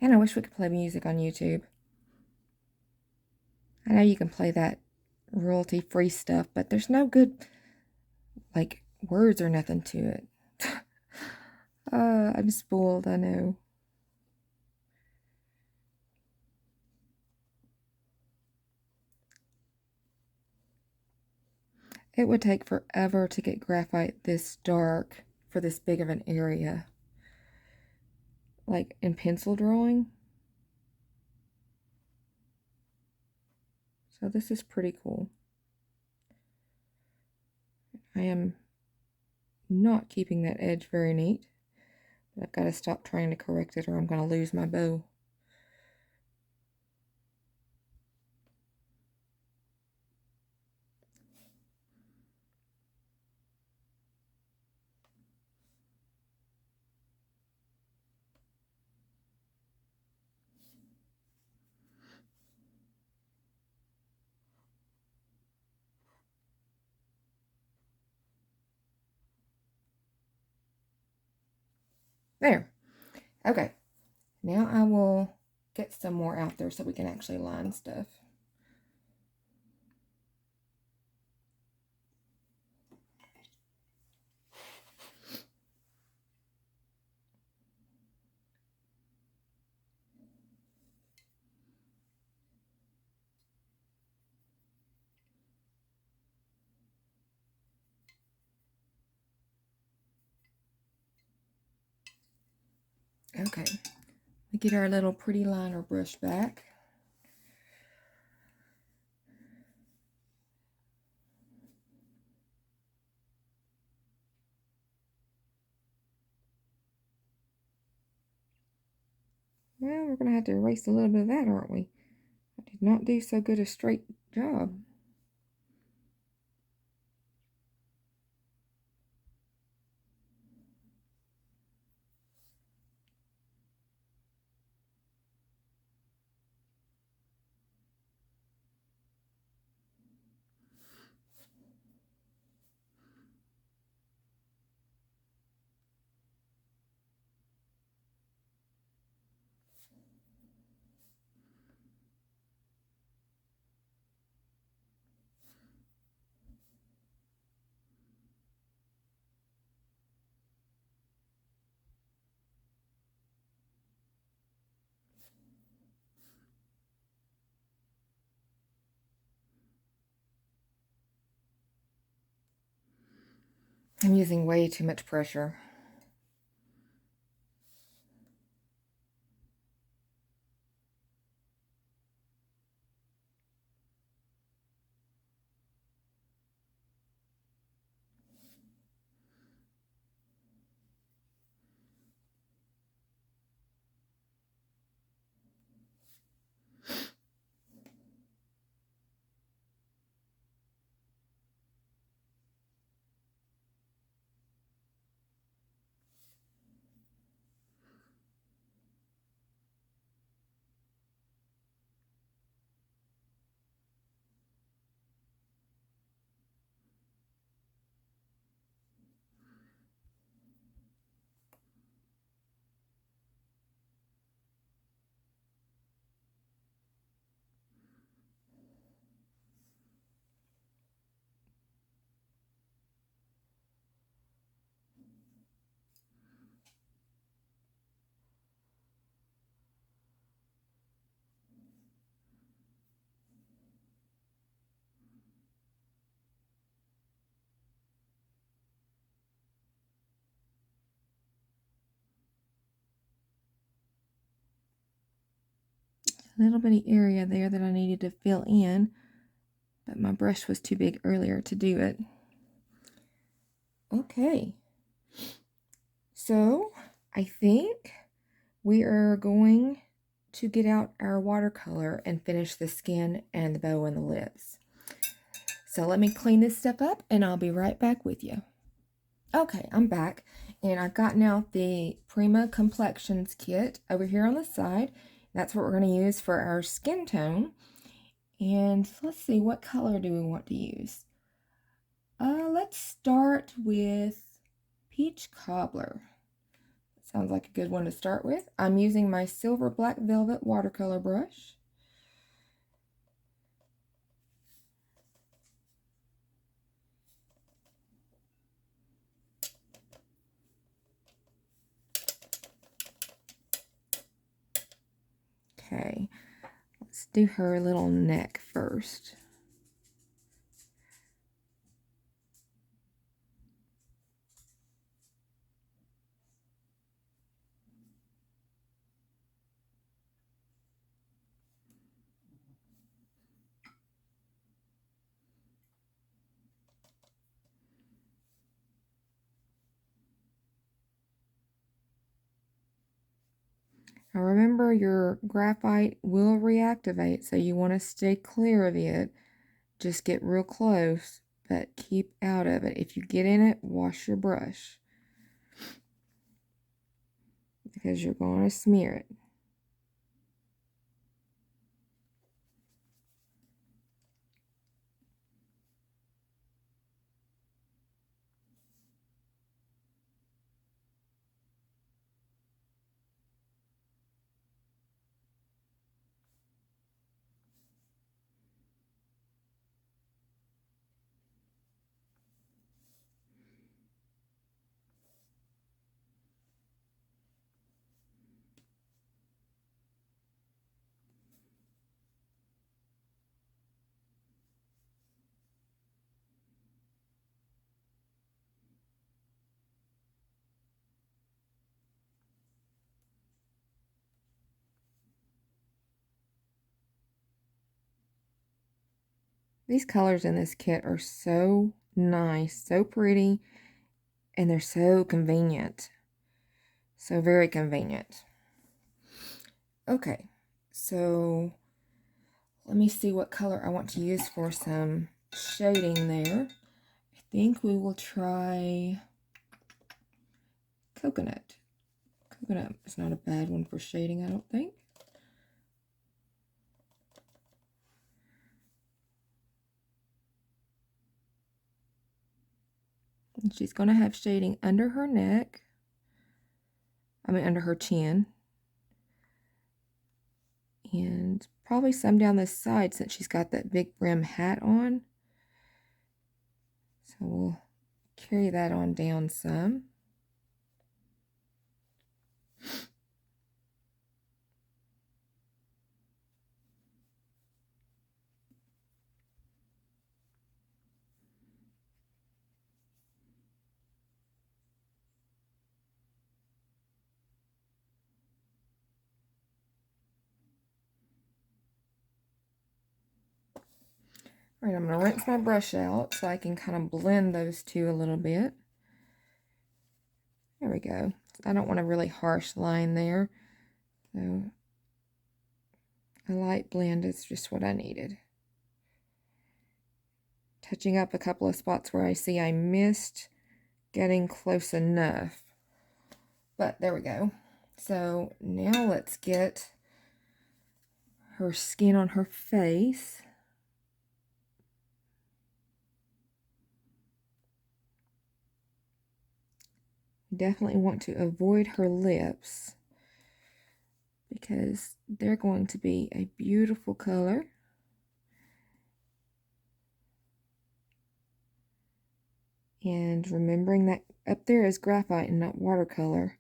A: kind of wish we could play music on YouTube. I know you can play that royalty-free stuff, but there's no good, like, words or nothing to it. I'm spoiled, I know. It would take forever to get graphite this dark for this big of an area. Like in pencil drawing. So this is pretty cool. I am not keeping that edge very neat. But I've got to stop trying to correct it or I'm going to lose my bow. There. Okay. Now I will get some more out there so we can actually line stuff. Okay. We get our little pretty liner brush back. Well, we're going to have to erase a little bit of that, aren't we? I did not do so good a straight job. I'm using way too much pressure. A little bitty area there that I needed to fill in, but my brush was too big earlier to do it. Okay, so I think we are going to get out our watercolor and finish the skin and the bow and the lips. So let me clean this stuff up and I'll be right back with you. Okay, I'm back and I've gotten out the Prima Complexions kit over here on the side. That's what we're going to use for our skin tone. And let's see, what color do we want to use? Let's start with Peach Cobbler. Sounds like a good one to start with. I'm using my Silver Black Velvet watercolor brush. Okay, let's do her little neck first. Now remember, your graphite will reactivate, so you want to stay clear of it. Just get real close, but keep out of it. If you get in it, wash your brush, because you're going to smear it. These colors in this kit are so nice, so pretty, and they're so convenient. So very convenient. Okay, so let me see what color I want to use for some shading there. I think we will try coconut. Coconut is not a bad one for shading, I don't think. And she's going to have shading under her neck. Under her chin. And probably some down the side since she's got that big brim hat on. So we'll carry that on down some. All right, I'm going to rinse my brush out so I can kind of blend those two a little bit. There we go. I don't want a really harsh line there. So a light blend is just what I needed. Touching up a couple of spots where I see I missed getting close enough. But there we go. So now let's get her skin on her face. Definitely want to avoid her lips because they're going to be a beautiful color. And remembering that up there is graphite and not watercolor.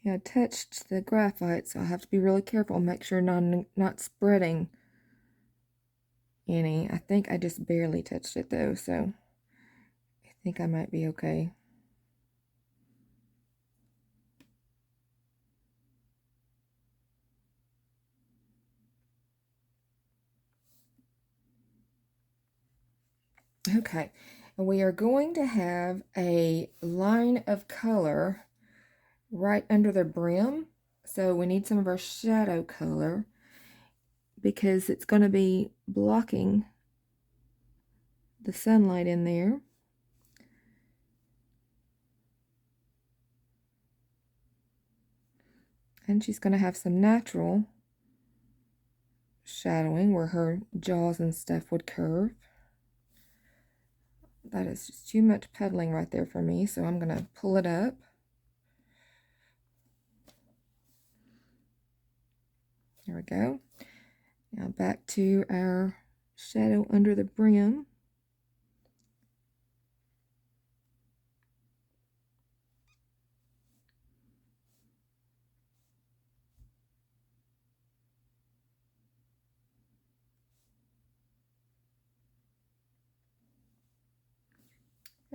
A: Yeah, I touched the graphite, so I have to be really careful, make sure not spreading any. I think I just barely touched it though, so I think I might be okay. Okay, and we are going to have a line of color right under the brim. So we need some of our shadow color because it's going to be blocking the sunlight in there. And she's going to have some natural shadowing where her jaws and stuff would curve. That is just too much pedaling right there for me, so I'm going to pull it up. There we go. Now back to our shadow under the brim.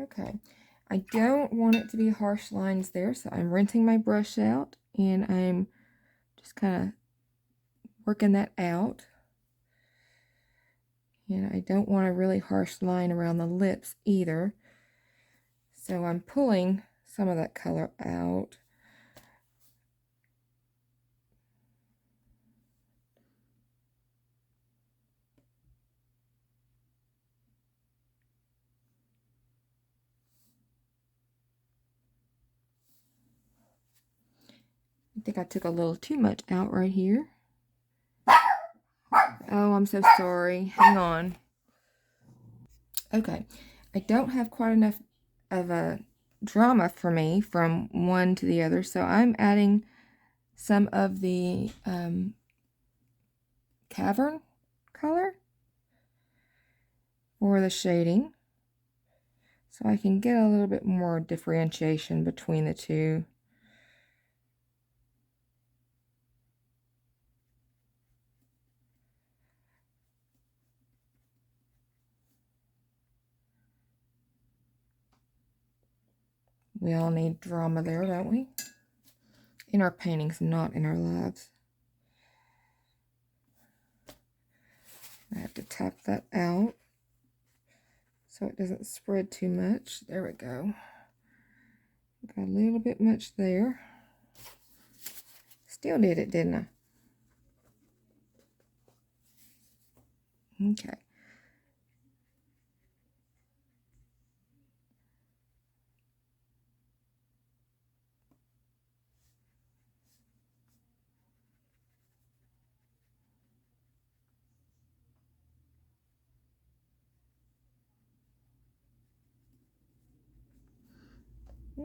A: Okay, I don't want it to be harsh lines there, so I'm rinsing my brush out and I'm just kind of working that out. And I don't want a really harsh line around the lips either. So I'm pulling some of that color out. I think I took a little too much out right here. Oh, I'm so sorry. Hang on. Okay, I don't have quite enough of a drama for me from one to the other, so I'm adding some of the cavern color for the shading, so I can get a little bit more differentiation between the two. We all need drama there, don't we? In our paintings, not in our lives. I have to tap that out so it doesn't spread too much. There we go. Got a little bit much there. Still did it, didn't I? Okay.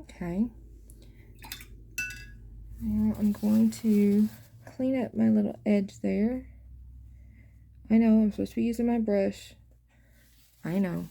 A: Okay. Now I'm going to clean up my little edge there. I know, I'm supposed to be using my brush. I know.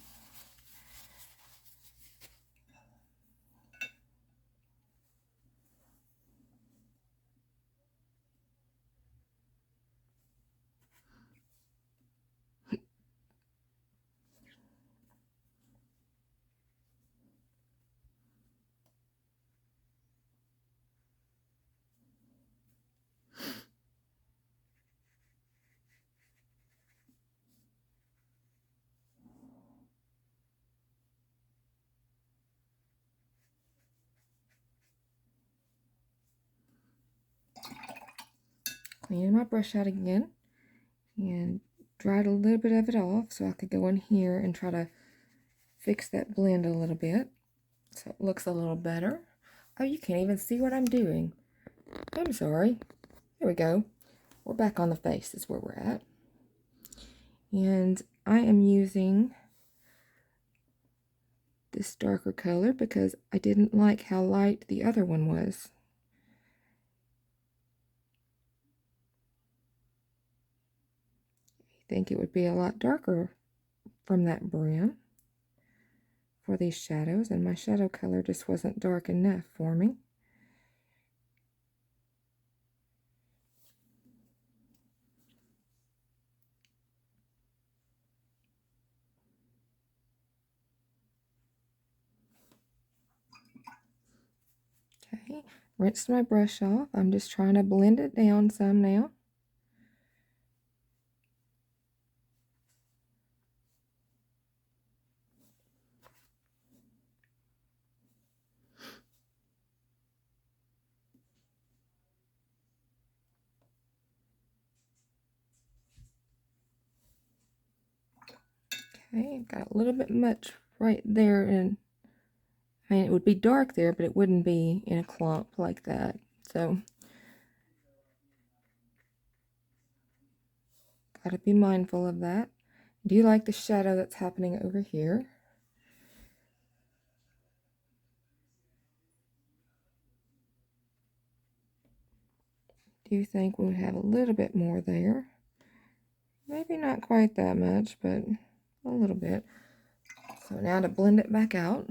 A: Cleaning my brush out again and dried a little bit of it off so I could go in here and try to fix that blend a little bit so it looks a little better. Oh, you can't even see what I'm doing. I'm sorry. There we go. We're back on the face is where we're at. And I am using this darker color because I didn't like how light the other one was. I think it would be a lot darker from that brim for these shadows, and my shadow color just wasn't dark enough for me. Okay, rinsed my brush off. I'm just trying to blend it down some now. Okay, got a little bit much right there, and I mean, it would be dark there, but it wouldn't be in a clump like that. So, gotta be mindful of that. Do you like the shadow that's happening over here? Do you think we would have a little bit more there? Maybe not quite that much, but a little bit. So now to blend it back out.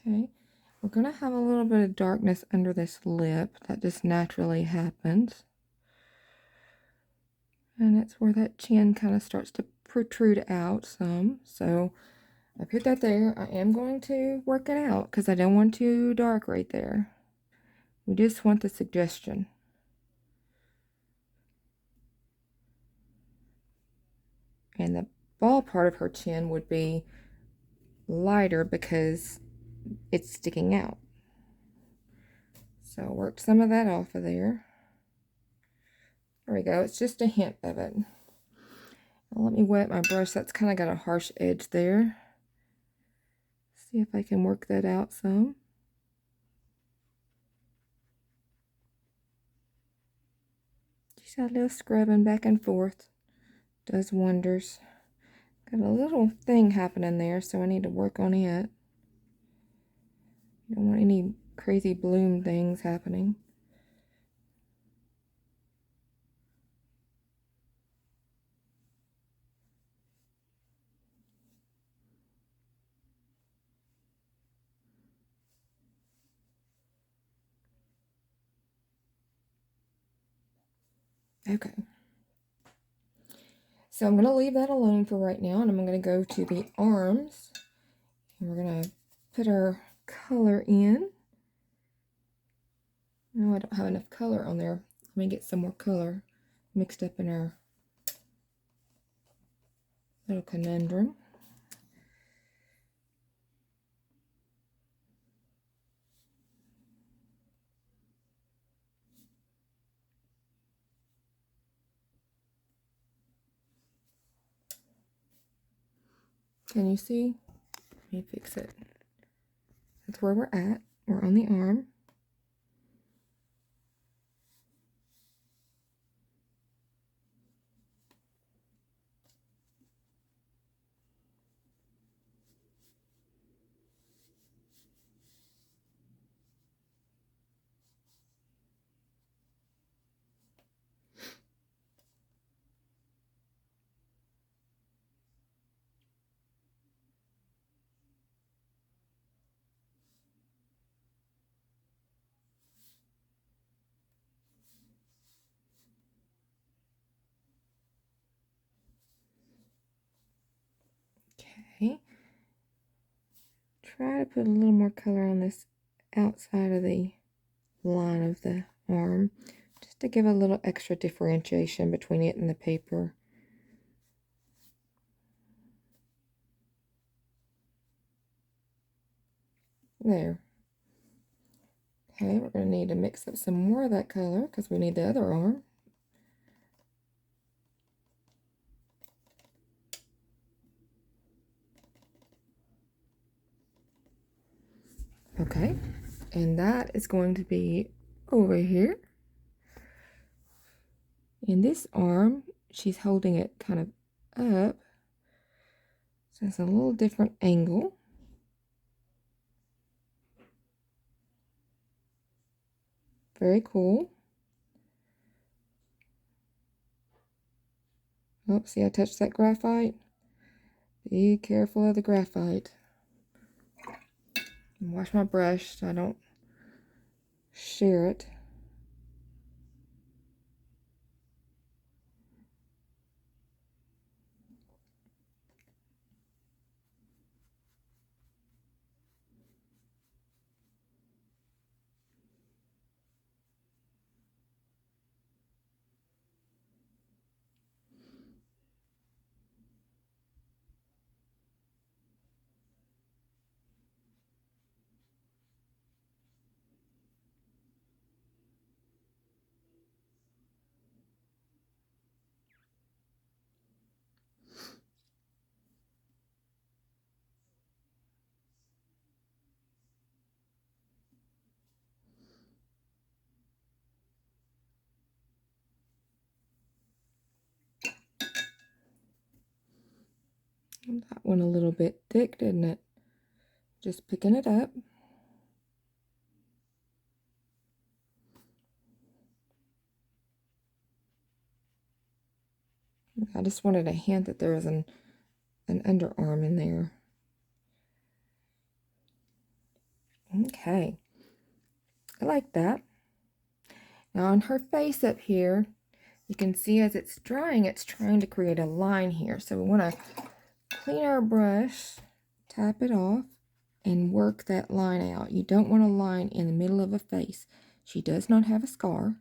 A: Okay, we're going to have a little bit of darkness under this lip. That just naturally happens. And that's where that chin kind of starts to protrude out some. So I put that there. I am going to work it out because I don't want too dark right there. We just want the suggestion. And the ball part of her chin would be lighter because it's sticking out. So work some of that off of there. There we go. It's just a hint of it. Now let me wet my brush. That's kind of got a harsh edge there. See if I can work that out some. Just a little scrubbing back and forth does wonders. Got a little thing happening there, so I need to work on it. Don't want any crazy bloom things happening. Okay. So I'm going to leave that alone for right now, and I'm going to go to the arms. And we're going to put our color in. No, I don't have enough color on there. Let me get some more color mixed up in our little conundrum. Can you see? Let me fix it. That's where we're at. We're on the arm. Okay. Try to put a little more color on this outside of the line of the arm, just to give a little extra differentiation between it and the paper. There. Okay, we're going to need to mix up some more of that color because we need the other arm. Okay, and that is going to be over here. In this arm, she's holding it kind of up, so it's a little different angle. Very cool. Oh, see, I touched that graphite. Be careful of the graphite. Wash my brush so I don't shear it. That one a little bit thick, didn't it? Just picking it up. I just wanted a hint that there was an underarm in there. Okay. I like that. Now on her face up here, you can see as it's drying, it's trying to create a line here. So we want to clean our brush, tap it off, and work that line out. You don't want a line in the middle of a face. She does not have a scar,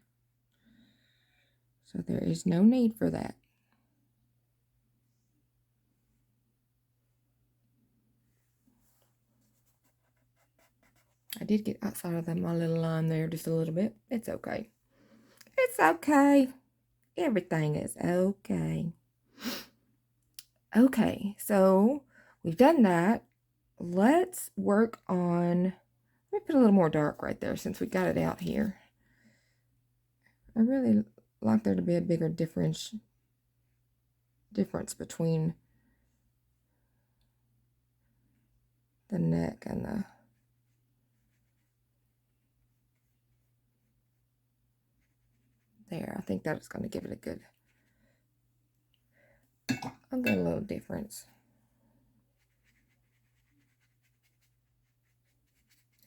A: so there is no need for that. I did get outside of my little line there just a little bit. It's okay. It's okay. Everything is okay. Okay, so we've done that. Let's work on, let me put a little more dark right there since we got it out here. I really like there to be a bigger difference between the neck and the there. I think that's going to give it a good little difference.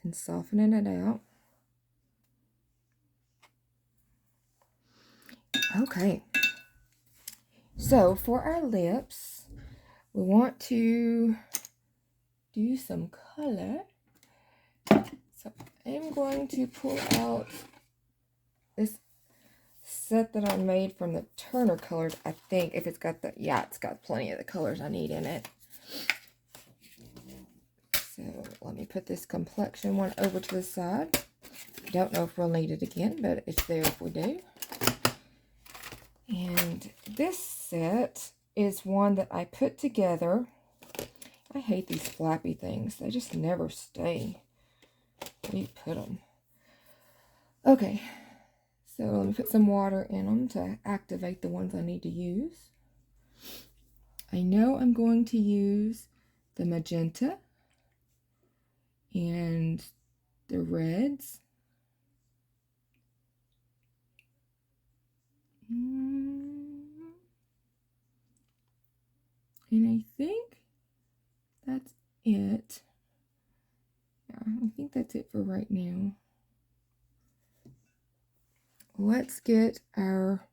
A: And softening it out. Okay. So for our lips, we want to do some color. So I'm going to pull out this set that I made from the Turner colors, I think. If it's got the, yeah, it's got plenty of the colors I need in it. So let me put this complexion one over to the side. Don't know if we'll need it again, but it's there if we do. And this set is one that I put together. I hate these flappy things. They just never stay where you put them. Okay, so let me put some water in them to activate the ones I need to use. I know I'm going to use the magenta and the reds. And I think that's it. Yeah, I think that's it for right now. Let's get our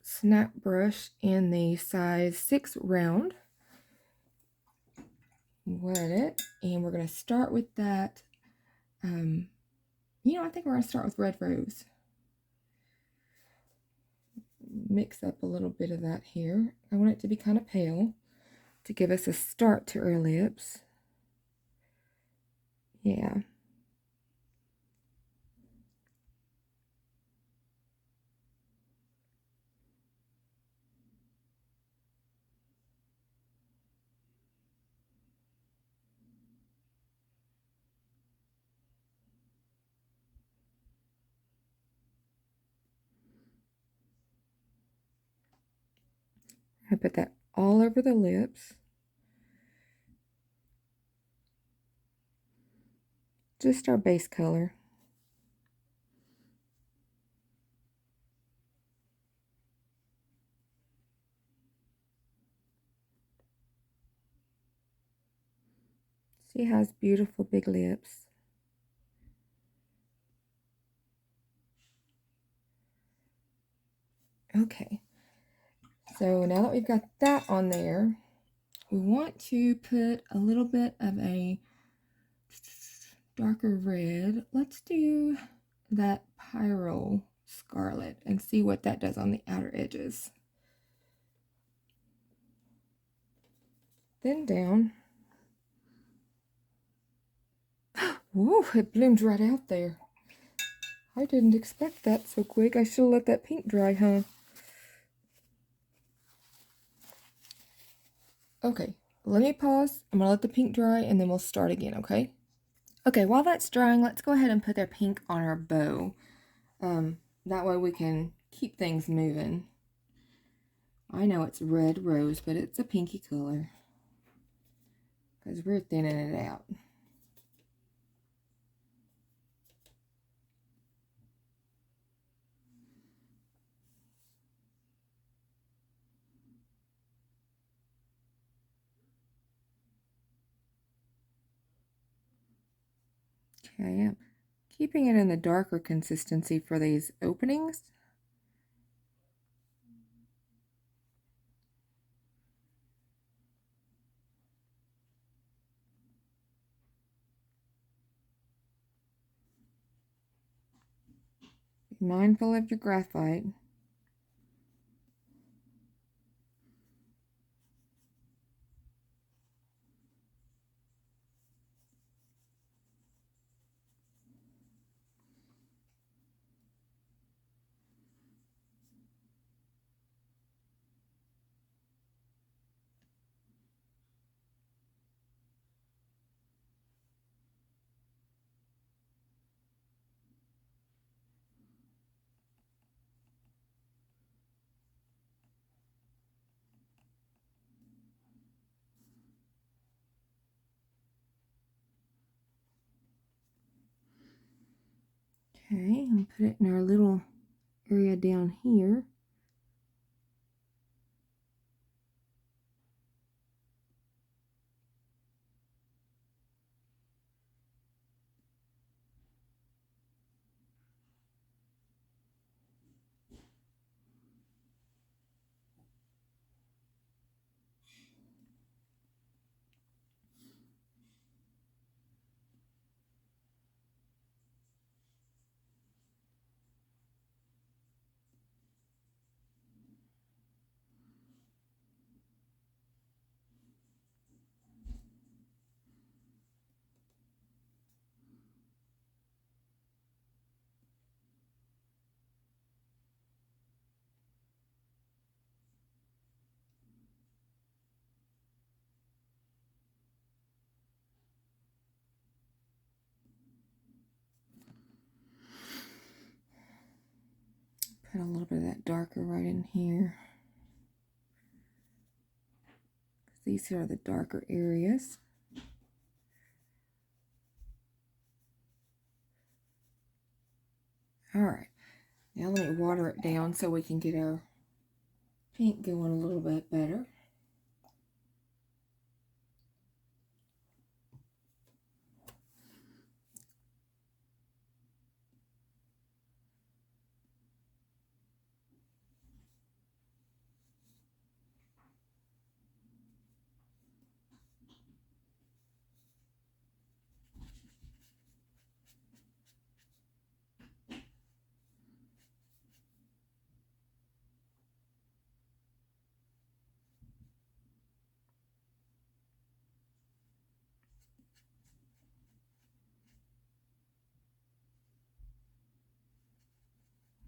A: snap brush in the size 6 round. Wet it, and we're going to start with that. I think we're going to start with red rose. Mix up a little bit of that here. I want it to be kind of pale to give us a start to our lips. Yeah. I put that all over the lips. Just our base color. She has beautiful big lips. Okay, so now that we've got that on there, we want to put a little bit of a darker red. Let's do that Pyro Scarlet and see what that does on the outer edges. Then down. Whoa, it bloomed right out there. I didn't expect that so quick. I should have let that paint dry, huh? Okay, let me pause. I'm going to let the pink dry and then we'll start again, okay? Okay, while that's drying, let's go ahead and put our pink on our bow. That way we can keep things moving I know it's red rose, but it's a pinky color because we're thinning it out. Okay, I'm keeping it in the darker consistency for these openings. Be mindful of your graphite. Okay, and put it in our little area down here. Put a little bit of that darker right in here. These are the darker areas. All right, now let me water it down so we can get our paint going a little bit better.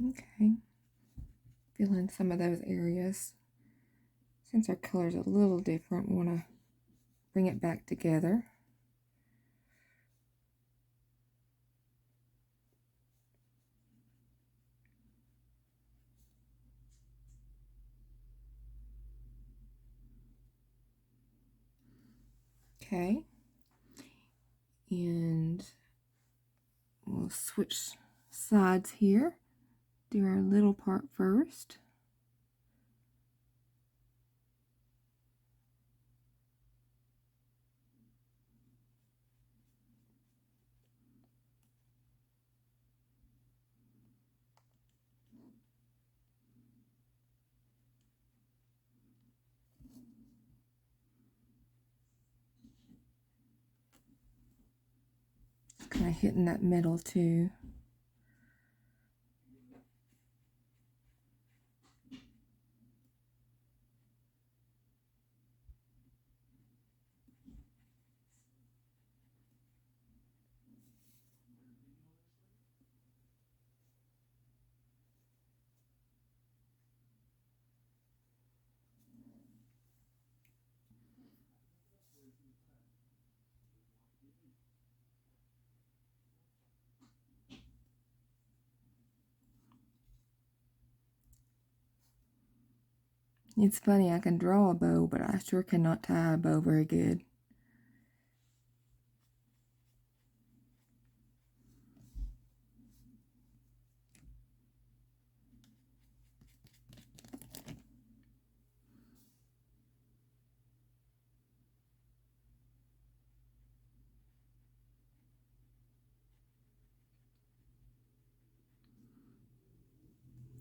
A: Okay, fill in some of those areas. Since our color's a little different, we want to bring it back together. Okay, and we'll switch sides here. Do our little part first. Kind of hitting that middle too. It's funny, I can draw a bow, but I sure cannot tie a bow very good.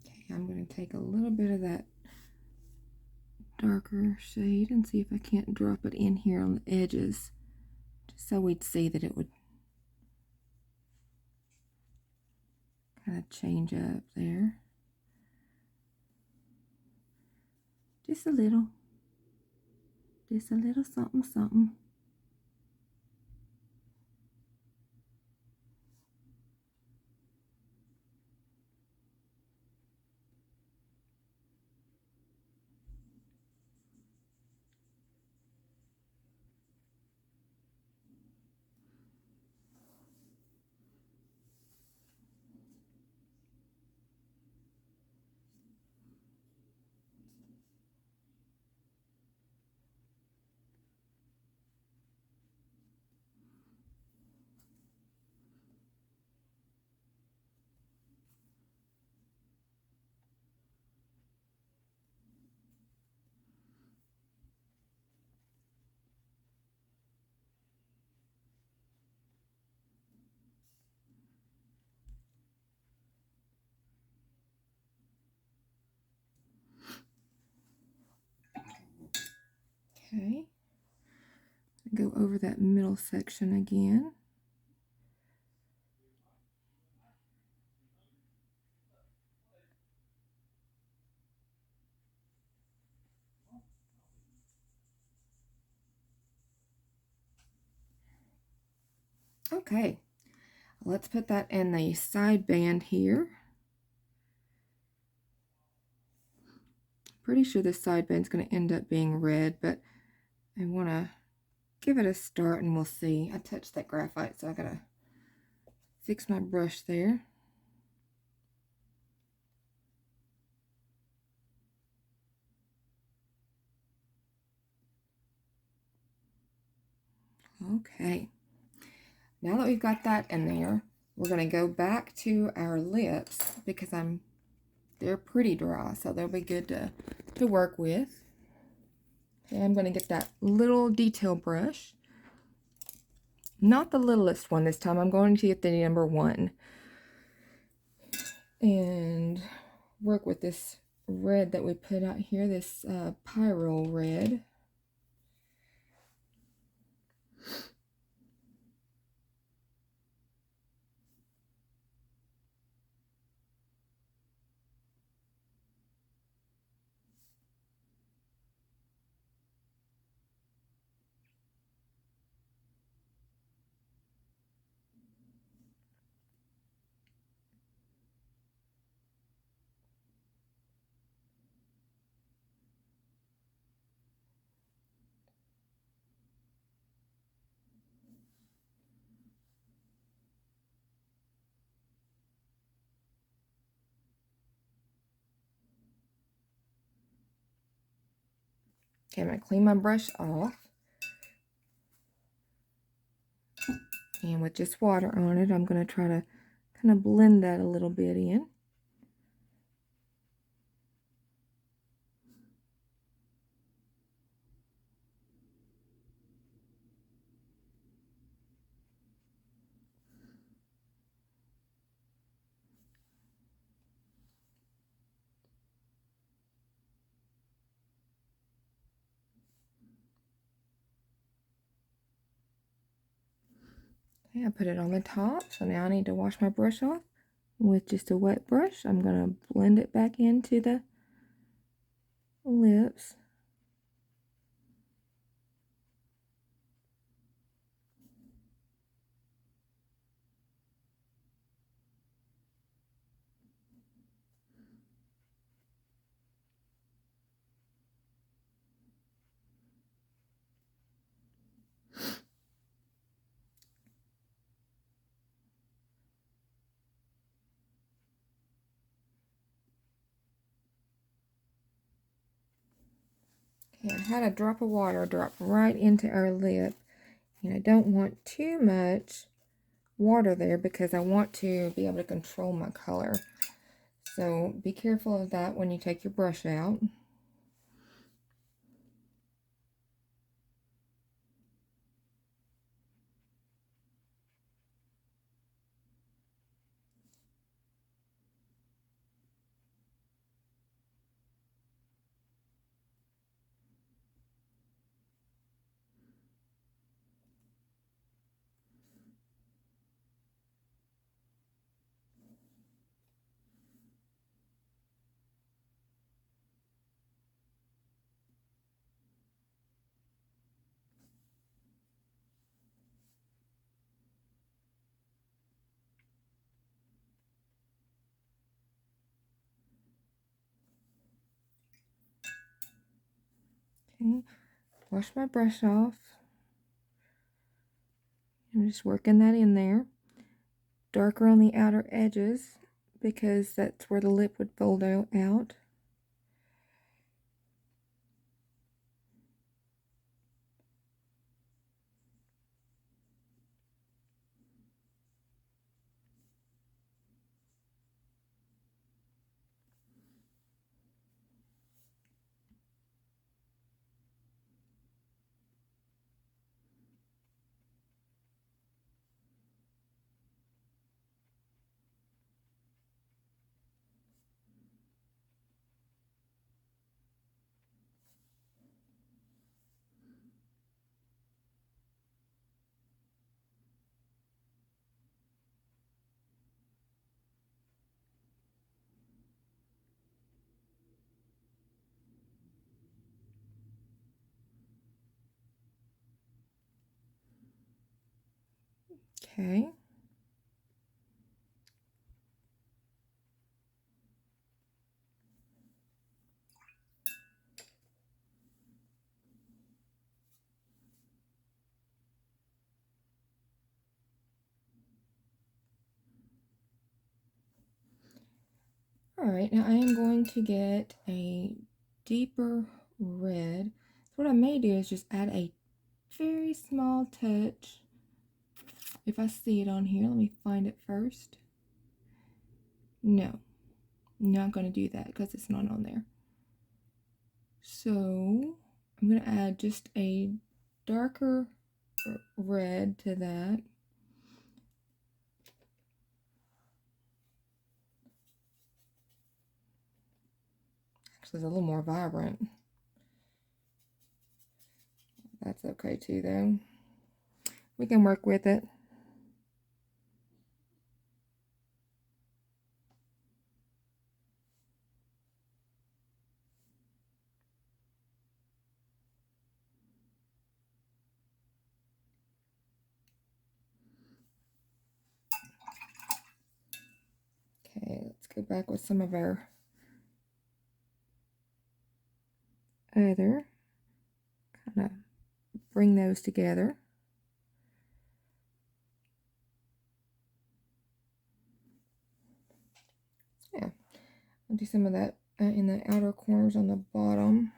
A: Okay, I'm going to take a little bit of that darker shade and see if I can't drop it in here on the edges, just so we'd see that it would kind of change up there. Just a little something, something. Okay, go over that middle section again. Okay, let's put that in the side band here. Pretty sure this side band's going to end up being red, but I want to give it a start and we'll see. I touched that graphite, so I gotta fix my brush there. Okay, now that we've got that in there, we're going to go back to our lips because they're pretty dry, so they'll be good to work with. Okay, I'm going to get that little detail brush, not the littlest one this time. I'm going to get the number 1 and work with this red that we put out here, this pyro red. Okay, I'm going to clean my brush off. And with just water on it, I'm going to try to kind of blend that a little bit in. Okay, I put it on the top, so now I need to wash my brush off. With just a wet brush, I'm going to blend it back into the lips. Okay, I had a drop of water drop right into our lip. And I don't want too much water there because I want to be able to control my color. So be careful of that when you take your brush out. Okay, wash my brush off. I'm just working that in there. Darker on the outer edges because that's where the lip would fold out. Okay. Alright, now I am going to get a deeper red. So what I may do is just add a very small touch. If I see it on here, let me find it first. No, I'm not going to do that because it's not on there. So I'm going to add just a darker red to that. Actually, it's a little more vibrant. That's okay too, though. We can work with it. Okay, let's go back with some of our other. Kind of bring those together. Yeah, I'll do some of that in the outer corners on the bottom.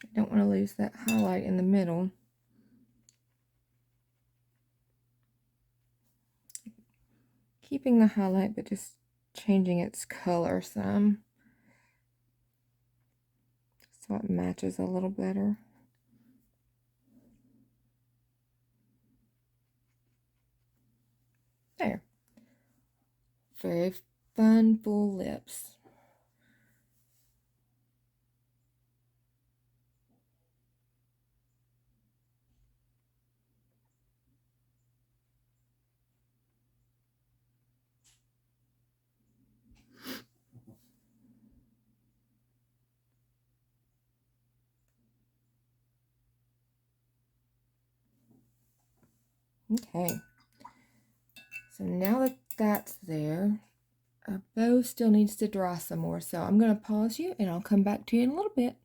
A: I don't want to lose that highlight in the middle. Keeping the highlight, but just changing its color some so it matches a little better. There. Very fun, full lips. Okay, so now that that's there, our bow still needs to dry some more. So I'm going to pause you and I'll come back to you in a little bit.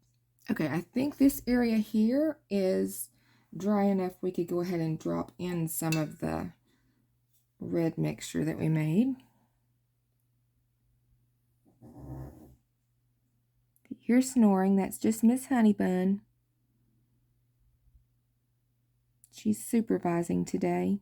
A: Okay, I think this area here is dry enough. We could go ahead and drop in some of the red mixture that we made. If you hear snoring, that's just Miss Honeybun. She's supervising today.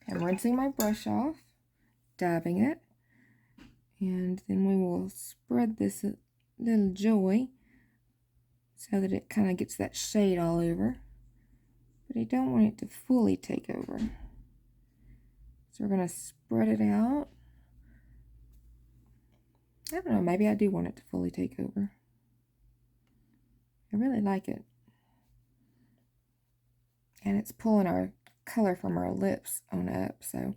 A: I'm rinsing my brush off, dabbing it, and then we will spread this little joy so that it kind of gets that shade all over. But I don't want it to fully take over. So we're going to spread it out. I don't know, maybe I do want it to fully take over. I really like it. And it's pulling our color from our lips on up, so.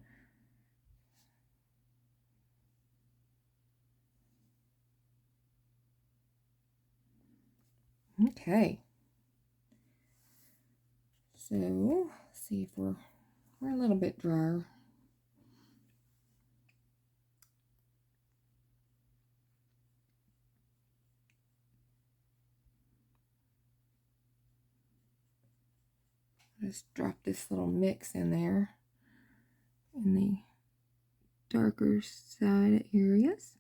A: Okay. So, let's see if we're a little bit drier. Just drop this little mix in there in the darker side areas.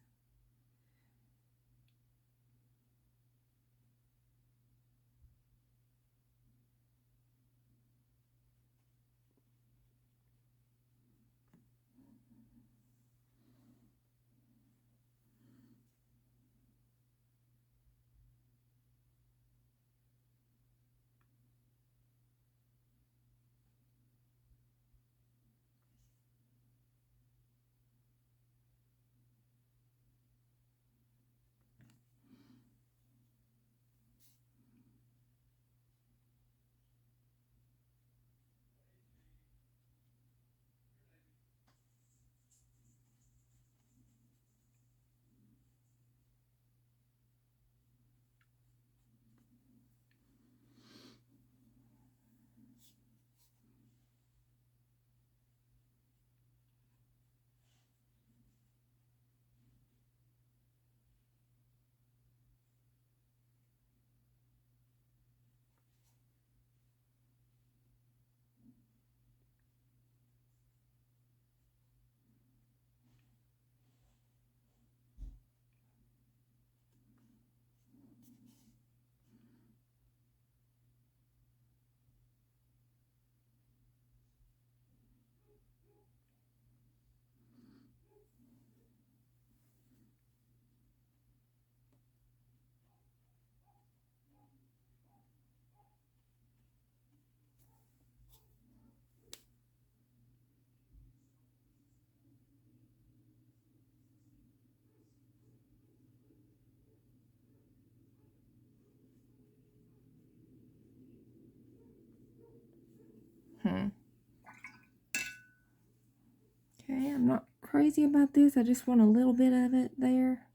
A: Okay, I'm not crazy about this. I just want a little bit of it there.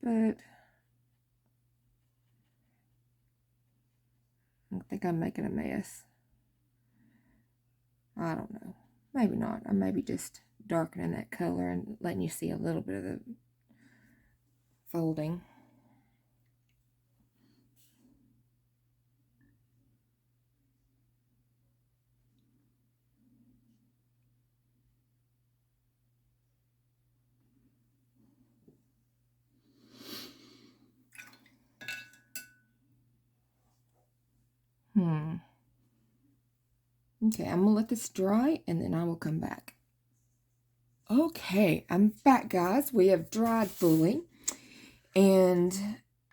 A: But I think I'm making a mess. I don't know. Maybe not. I may be just darkening that color and letting you see a little bit of the folding. Okay, I'm gonna let this dry and then I will come back. Okay, I'm back, guys. We have dried fully, and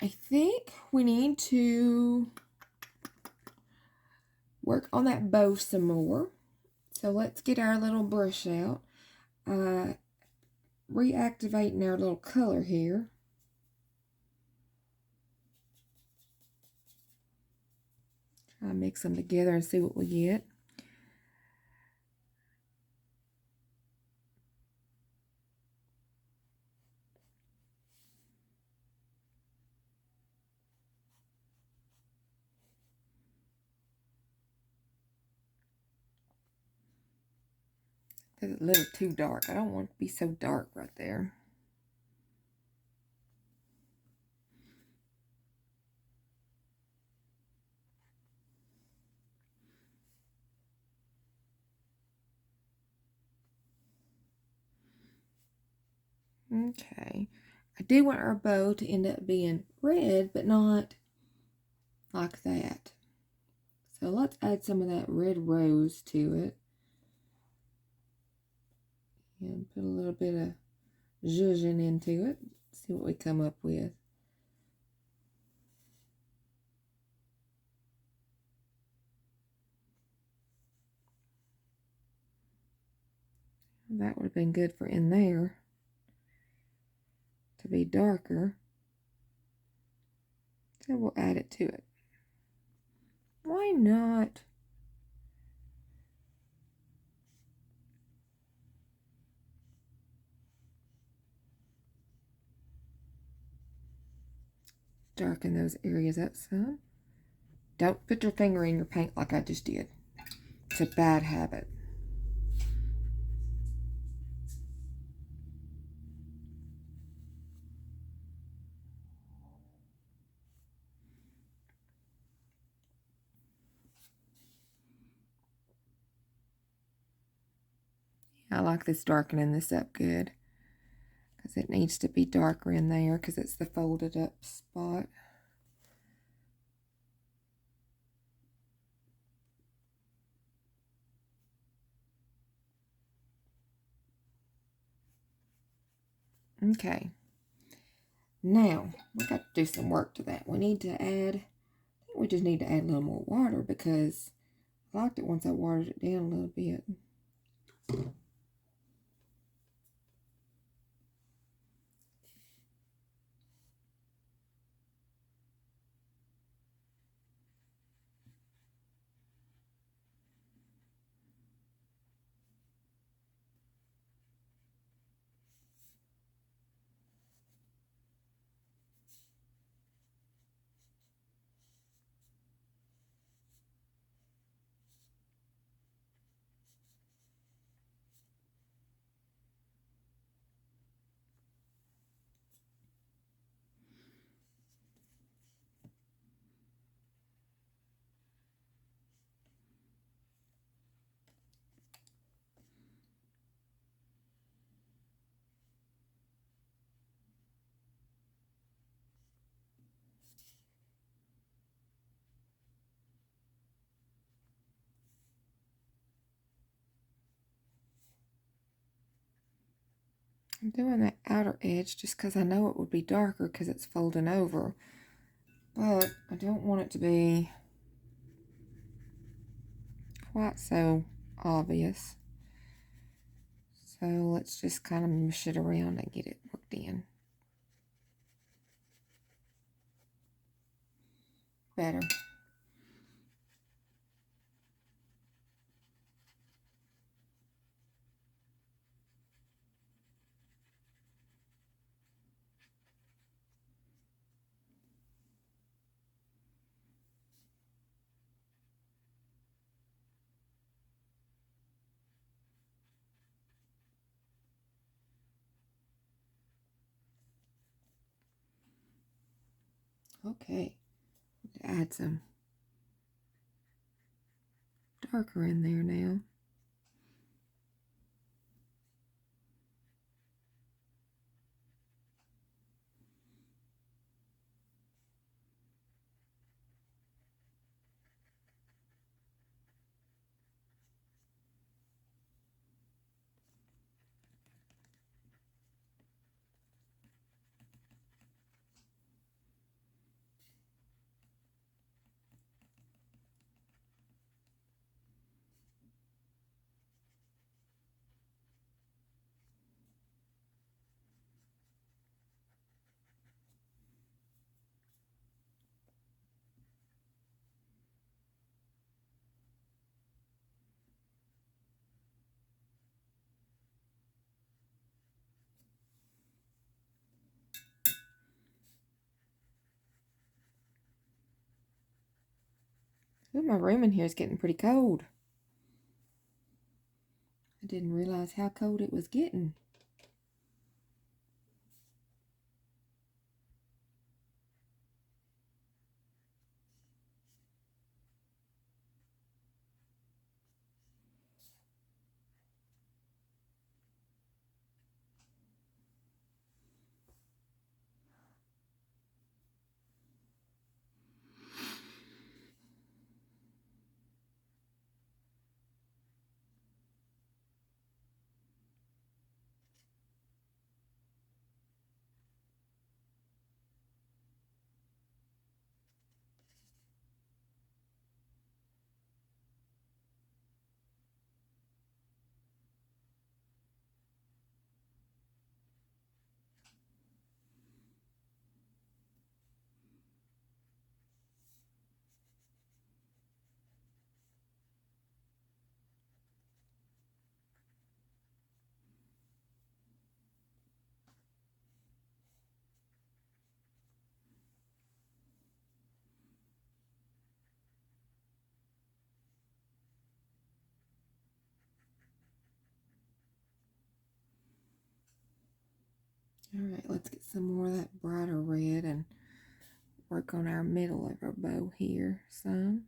A: I think we need to work on that bow some more. So let's get our little brush out. Reactivating our little color here. Try to mix them together and see what we get. It's a little too dark. I don't want it to be so dark right there. Okay. I do want our bow to end up being red, but not like that. So let's add some of that red rose to it. And put a little bit of zhuzhin into it. See what we come up with. That would have been good for in there to be darker. So we'll add it to it. Why not? Darken those areas up some. Don't put your finger in your paint like I just did. It's a bad habit. I like this darkening this up good because it needs to be darker in there because it's the folded up spot. Okay. Now, we got to do some work to that. We need to add, I think we just need to add a little more water because I liked it once I watered it down a little bit. I'm doing that outer edge just because I know it would be darker because it's folding over. But I don't want it to be quite so obvious. So let's just kind of mush it around and get it worked in. Better. Okay, add some darker in there now. Ooh, my room in here is getting pretty cold. I didn't realize how cold it was getting. All right, let's get some more of that brighter red and work on our middle of our bow here some.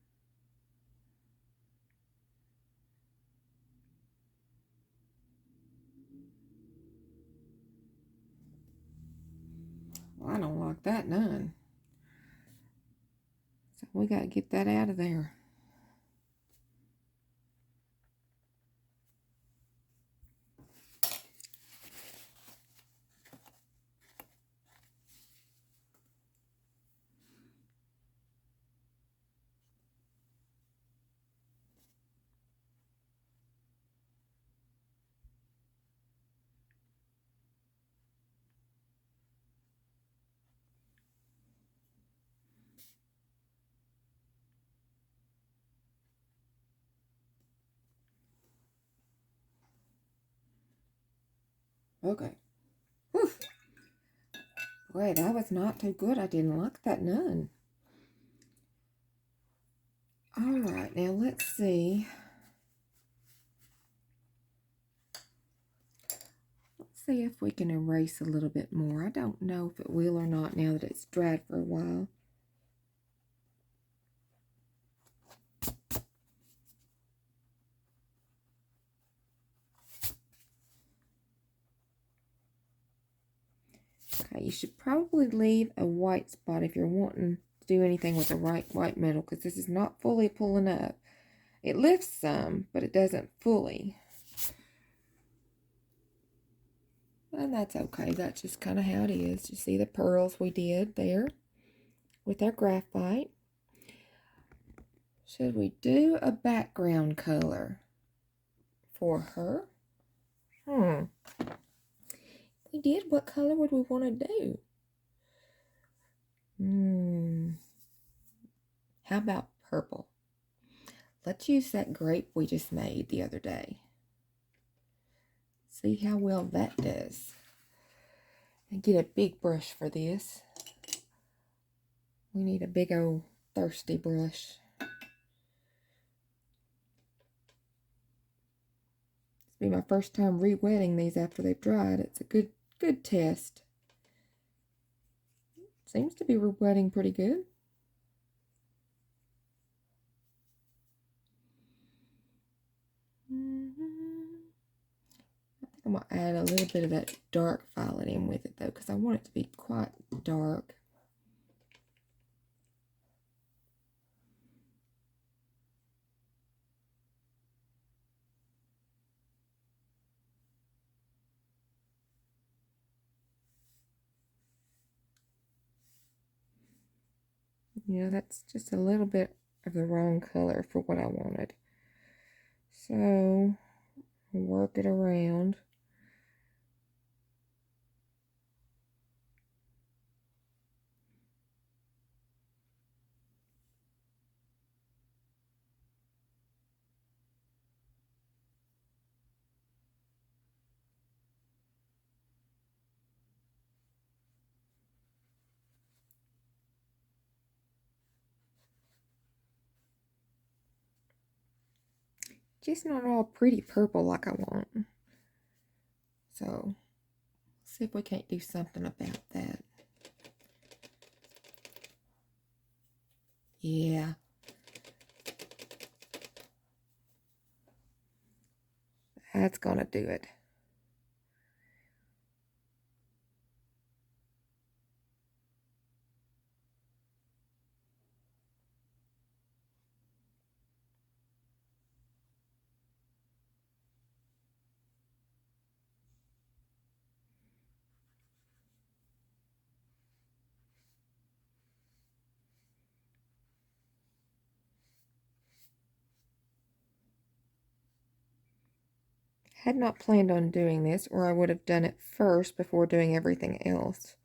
A: Well, I don't like that none. So we got to get that out of there. Okay. Whew. Boy, that was not too good. I didn't like that none. All right, now let's see. Let's see if we can erase a little bit more. I don't know if it will or not now that it's dried for a while. Okay, you should probably leave a white spot if you're wanting to do anything with the white metal, because this is not fully pulling up. It lifts some, but it doesn't fully. And that's okay. That's just kind of how it is. You see the pearls we did there with our graphite. Should we do a background color for her? We did. What color would we want to do? How about purple? Let's use that grape we just made the other day. See how well that does. And get a big brush for this. We need a big old thirsty brush. It's be my first time re-wetting these after they've dried. It's a good test. Seems to be re-wetting pretty good. I think I'm going to add a little bit of that dark violet in with it though, because I want it to be quite dark. You know, that's just a little bit of the wrong color for what I wanted. So, work it around. just not all pretty purple like I want. So, see if we can't do something about that. Yeah. That's gonna do it. Had not planned on doing this, or I would have done it first before doing everything else.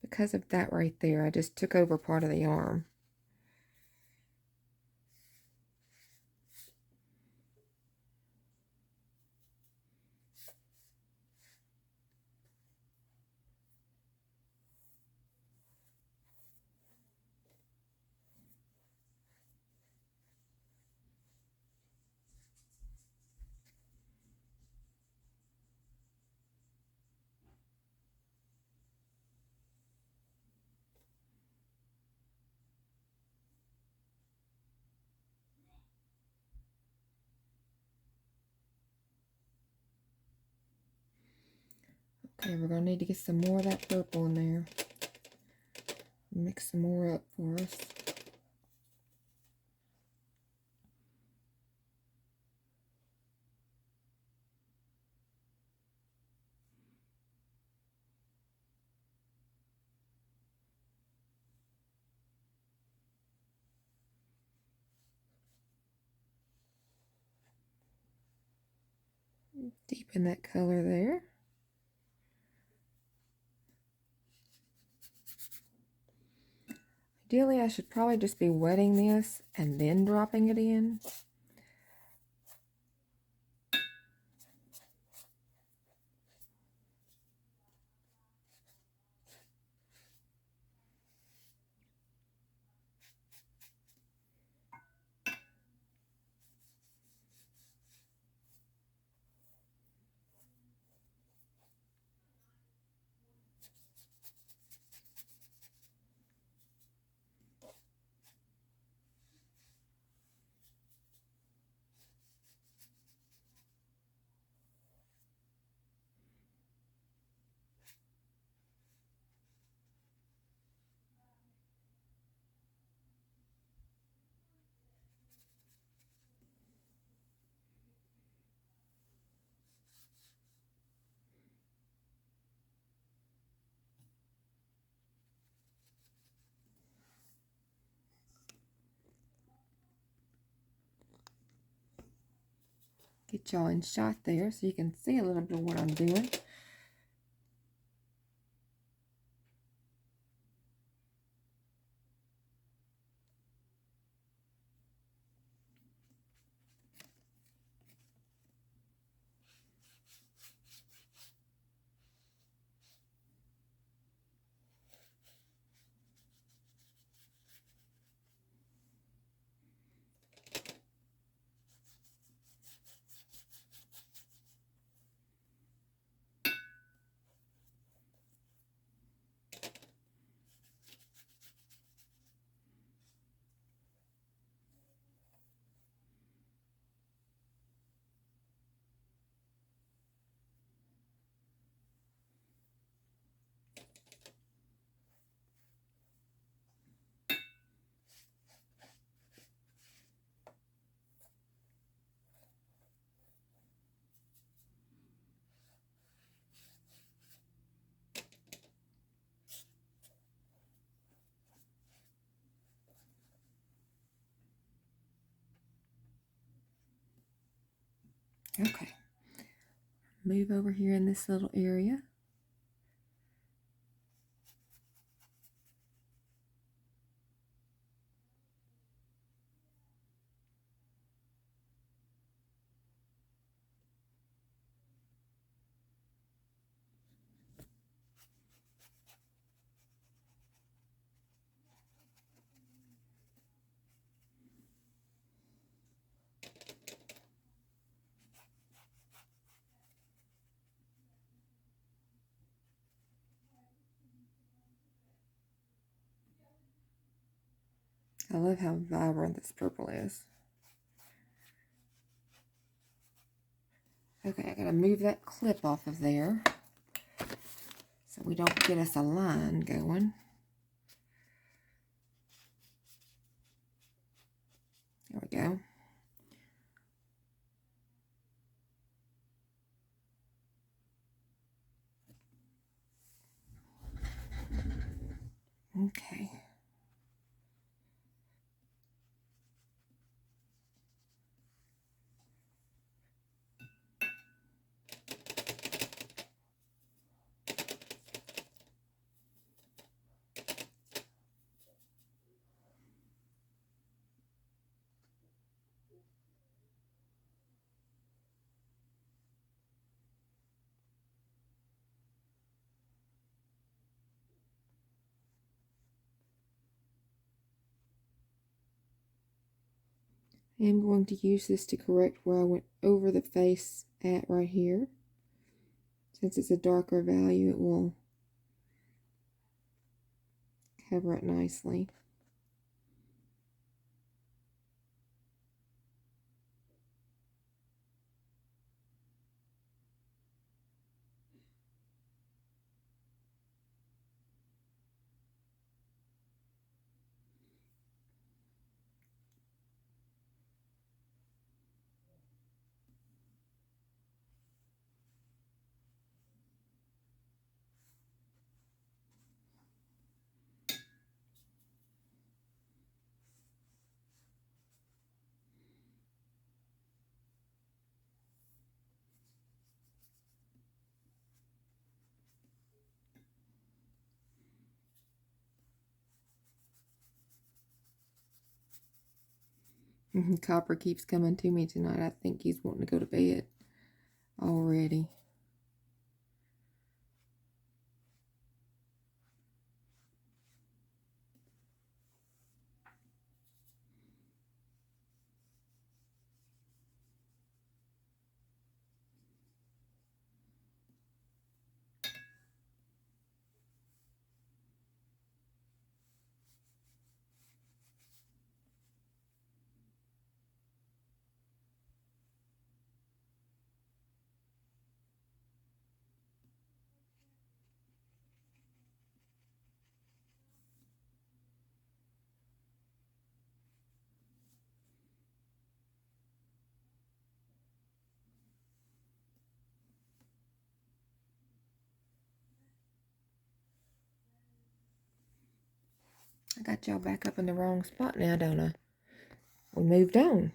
A: Because of that right there, I just took over part of the arm. Okay, we're going to need to get some more of that purple in there. Mix some more up for us. Deepen that color there. Ideally, I should probably just be wetting this and then dropping it in. Get y'all in shot there so you can see a little bit of what I'm doing. Okay. Move over here in this little area. I love how vibrant this purple is. Okay, I gotta move that clip off of there so we don't get us a line going. There we go. Okay. I am going to use this to correct where I went over the face at right here. Since it's a darker value, it will cover it nicely. Copper keeps coming to me tonight. I think he's wanting to go to bed already. I got y'all back up in the wrong spot now, don't I? We moved on.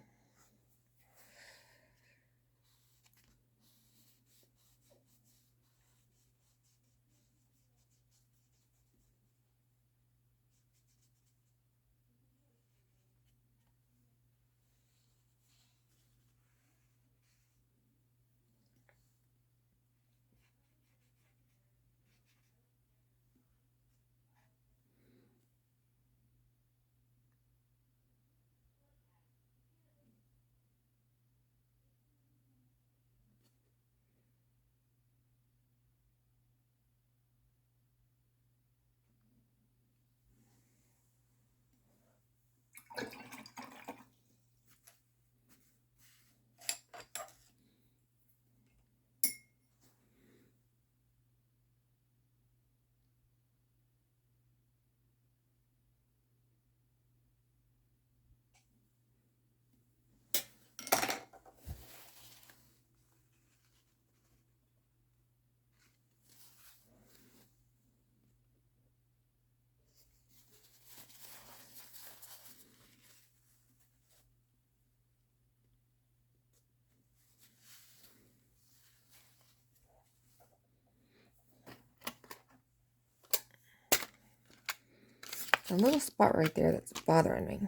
A: A little spot right there that's bothering me.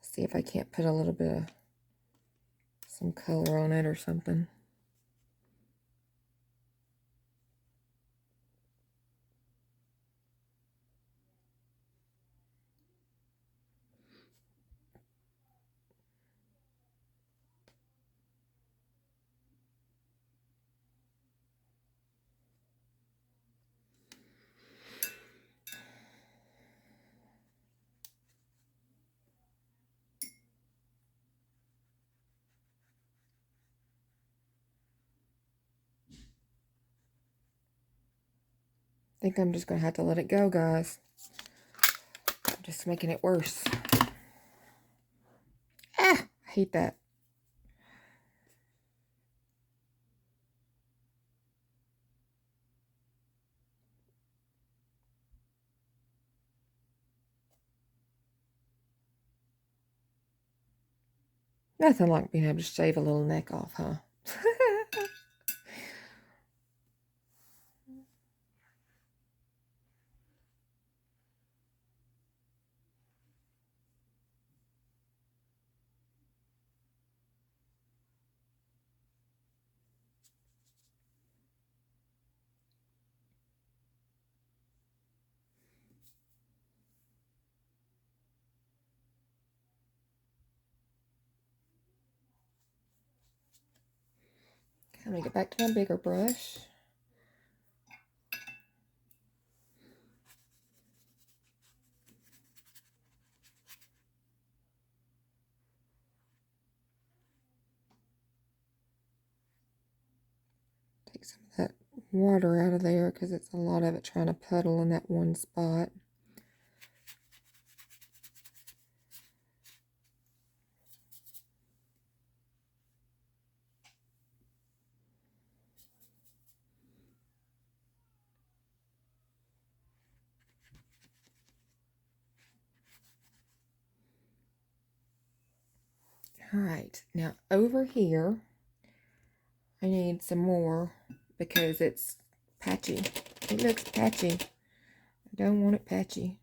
A: See if I can't put a little bit of some color on it or something. think I'm just going to have to let it go, guys. I'm just making it worse. Ah, I hate that. Nothing like being able to shave a little neck off, huh? Let me get back to my bigger brush. Take some of that water out of there because it's a lot of it trying to puddle in that one spot. All right, now over here, I need some more because it's patchy. It looks patchy. I don't want it patchy.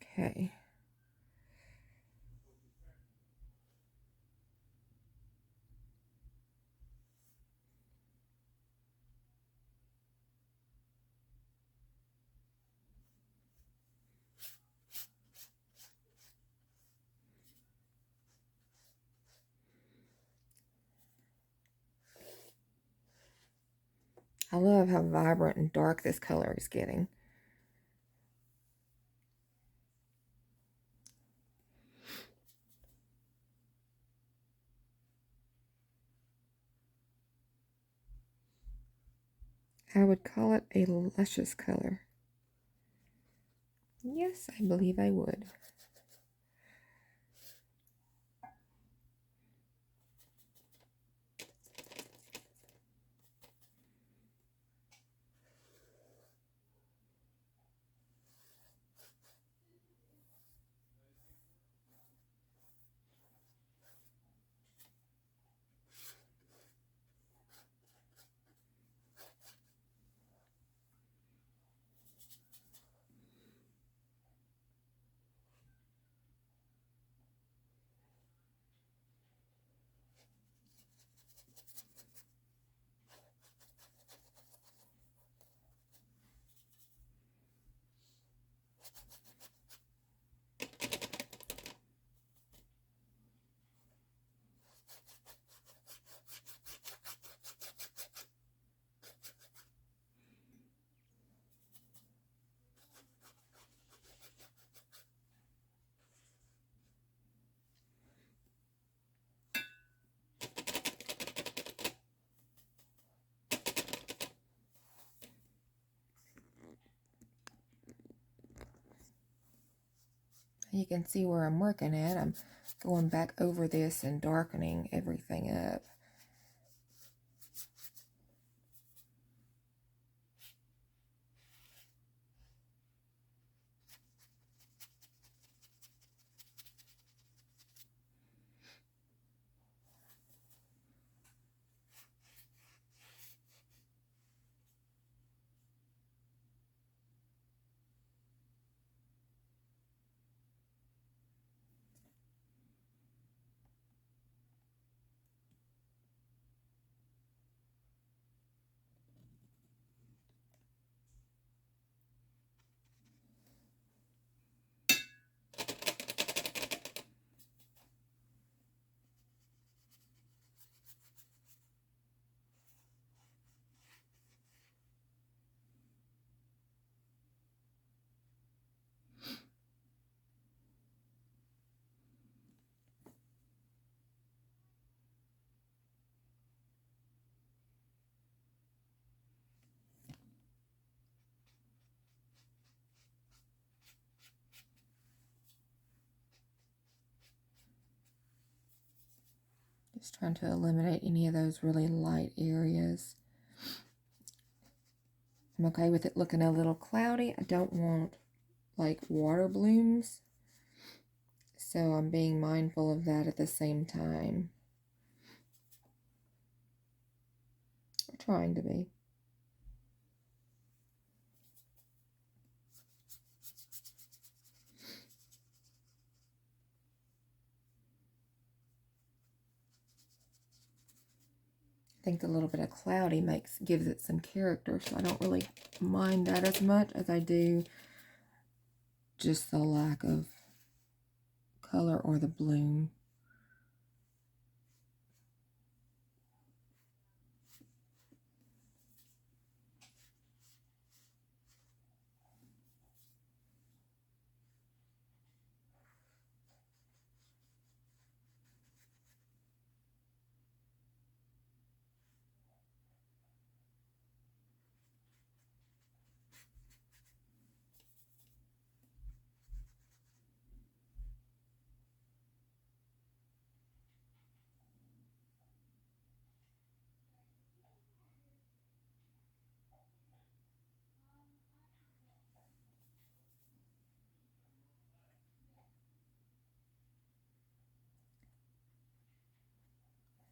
A: Okay. I love how vibrant and dark this color is getting. I would call it a luscious color. Yes, I believe I would. You can see where I'm working at. I'm going back over this and darkening everything up. Just trying to eliminate any of those really light areas. I'm okay with it looking a little cloudy. I don't want like water blooms, so I'm being mindful of that at the same time. I'm trying to be. I think the little bit of cloudy gives it some character, so I don't really mind that as much as I do just the lack of color or the bloom.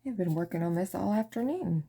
A: I've been working on this all afternoon.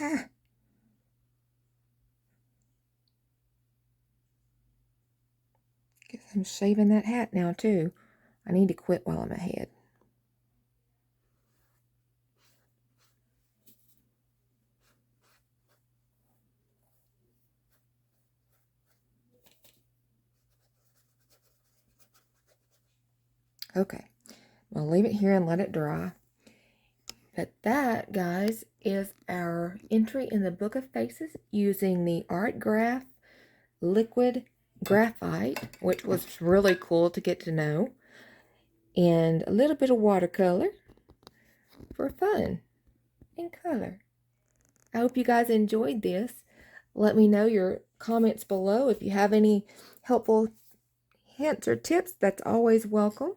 A: Ah, guess I'm shaving that hat now too. I need to quit while I'm ahead. Okay, I'll leave it here and let it dry. But that, guys, is our entry in the Book of Faces using the Art Graf liquid graphite, which was really cool to get to know, and a little bit of watercolor for fun and color. I hope you guys enjoyed this. Let me know your comments below. If you have any helpful hints or tips, that's always welcome.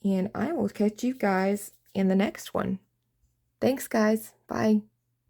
A: And I will catch you guys in the next one. Thanks, guys. Bye.